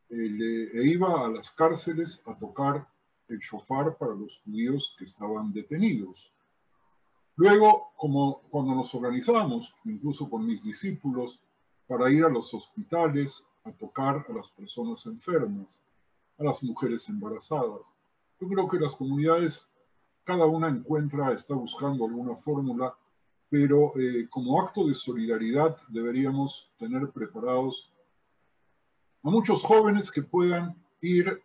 e iba a las cárceles a tocar el shofar para los judíos que estaban detenidos. Luego, como cuando nos organizamos, incluso con mis discípulos, para ir a los hospitales a tocar a las personas enfermas, a las mujeres embarazadas. Yo creo que las comunidades, cada una está buscando alguna fórmula, pero como acto de solidaridad deberíamos tener preparados a muchos jóvenes que puedan ir,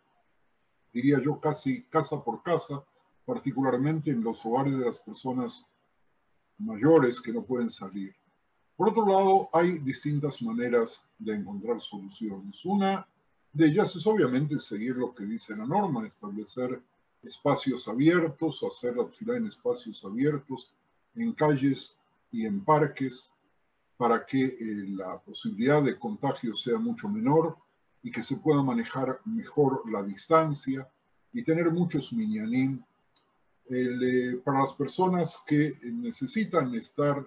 diría yo, casi casa por casa, particularmente en los hogares de las personas mayores que no pueden salir. Por otro lado, hay distintas maneras de encontrar soluciones. Una de ellas es obviamente seguir lo que dice la norma, establecer espacios abiertos, hacer la tefilá en espacios abiertos, en calles y en parques, para que la posibilidad de contagio sea mucho menor y que se pueda manejar mejor la distancia y tener muchos minyanim. Para las personas que necesitan estar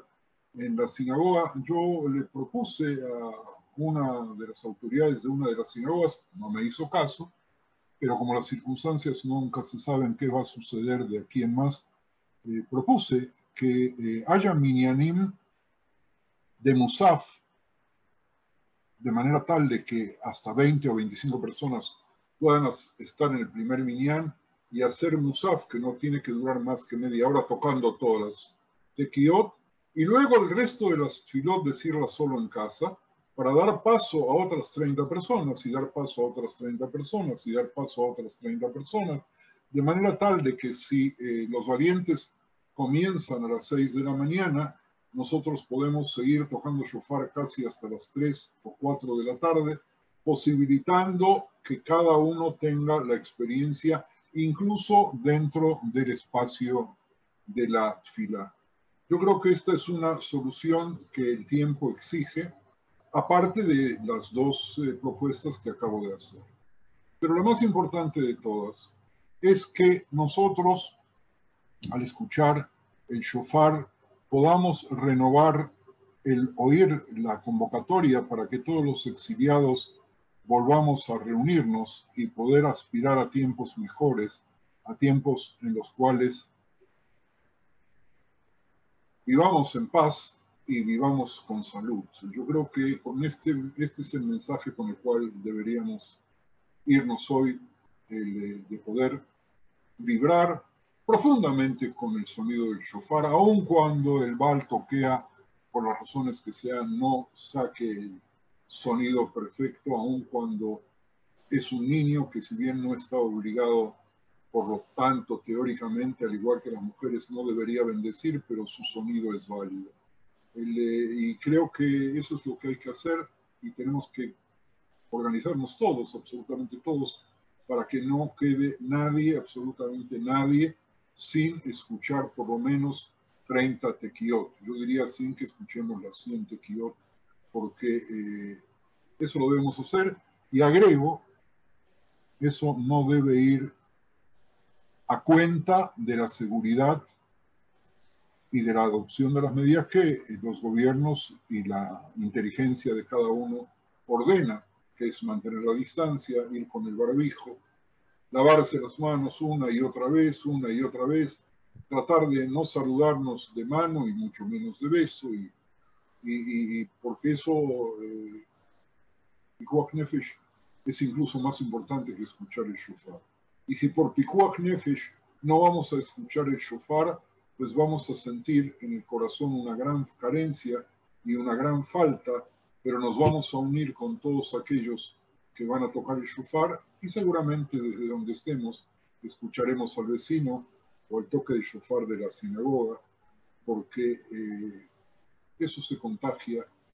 en la sinagoga, yo le propuse a una de las autoridades de una de las sinagogas, no me hizo caso, pero como las circunstancias nunca se saben qué va a suceder de aquí en más, propuse que haya minyanim de Musaf, de manera tal de que hasta 20 o 25 personas puedan estar en el primer minyan y hacer Musaf, que no tiene que durar más que media hora tocando todas las tequiot, y luego el resto de las tefilot decirlas solo en casa, para dar paso a otras 30 personas, y dar paso a otras 30 personas, y dar paso a otras 30 personas, de manera tal de que si los valientes comienzan a las 6 de la mañana, nosotros podemos seguir tocando shofar casi hasta las 3 o 4 de la tarde, posibilitando que cada uno tenga la experiencia, incluso dentro del espacio de la fila. Yo creo que esta es una solución que el tiempo exige, aparte de las dos propuestas que acabo de hacer. Pero la más importante de todas es que nosotros, al escuchar el shofar, podamos renovar el oír la convocatoria para que todos los exiliados volvamos a reunirnos y poder aspirar a tiempos mejores, a tiempos en los cuales vivamos en paz y vivamos con salud. Yo creo que con este es el mensaje con el cual deberíamos irnos hoy, de poder vibrar profundamente con el sonido del shofar, aun cuando el Baal toquea, por las razones que sean, no saque el sonido perfecto, aun cuando es un niño que, si bien no está obligado, por lo tanto, teóricamente, al igual que las mujeres, no debería bendecir, pero su sonido es válido. Y creo que eso es lo que hay que hacer, y tenemos que organizarnos todos, absolutamente todos, para que no quede nadie, absolutamente nadie, sin escuchar por lo menos 30 tequiot. Yo diría sin que escuchemos las 100 tequiot, porque eso lo debemos hacer. Y agrego, eso no debe ir a cuenta de la seguridad y de la adopción de las medidas que los gobiernos y la inteligencia de cada uno ordena, que es mantener la distancia, ir con el barbijo, lavarse las manos una y otra vez, tratar de no saludarnos de mano y mucho menos de beso, y porque eso, Pikuach Nefesh, es incluso más importante que escuchar el shofar. Y si por Pikuach Nefesh no vamos a escuchar el shofar, pues vamos a sentir en el corazón una gran carencia y una gran falta, pero nos vamos a unir con todos aquellos que van a tocar el shofar, y seguramente desde donde estemos escucharemos al vecino o el toque de shofar de la sinagoga, porque eso se contagia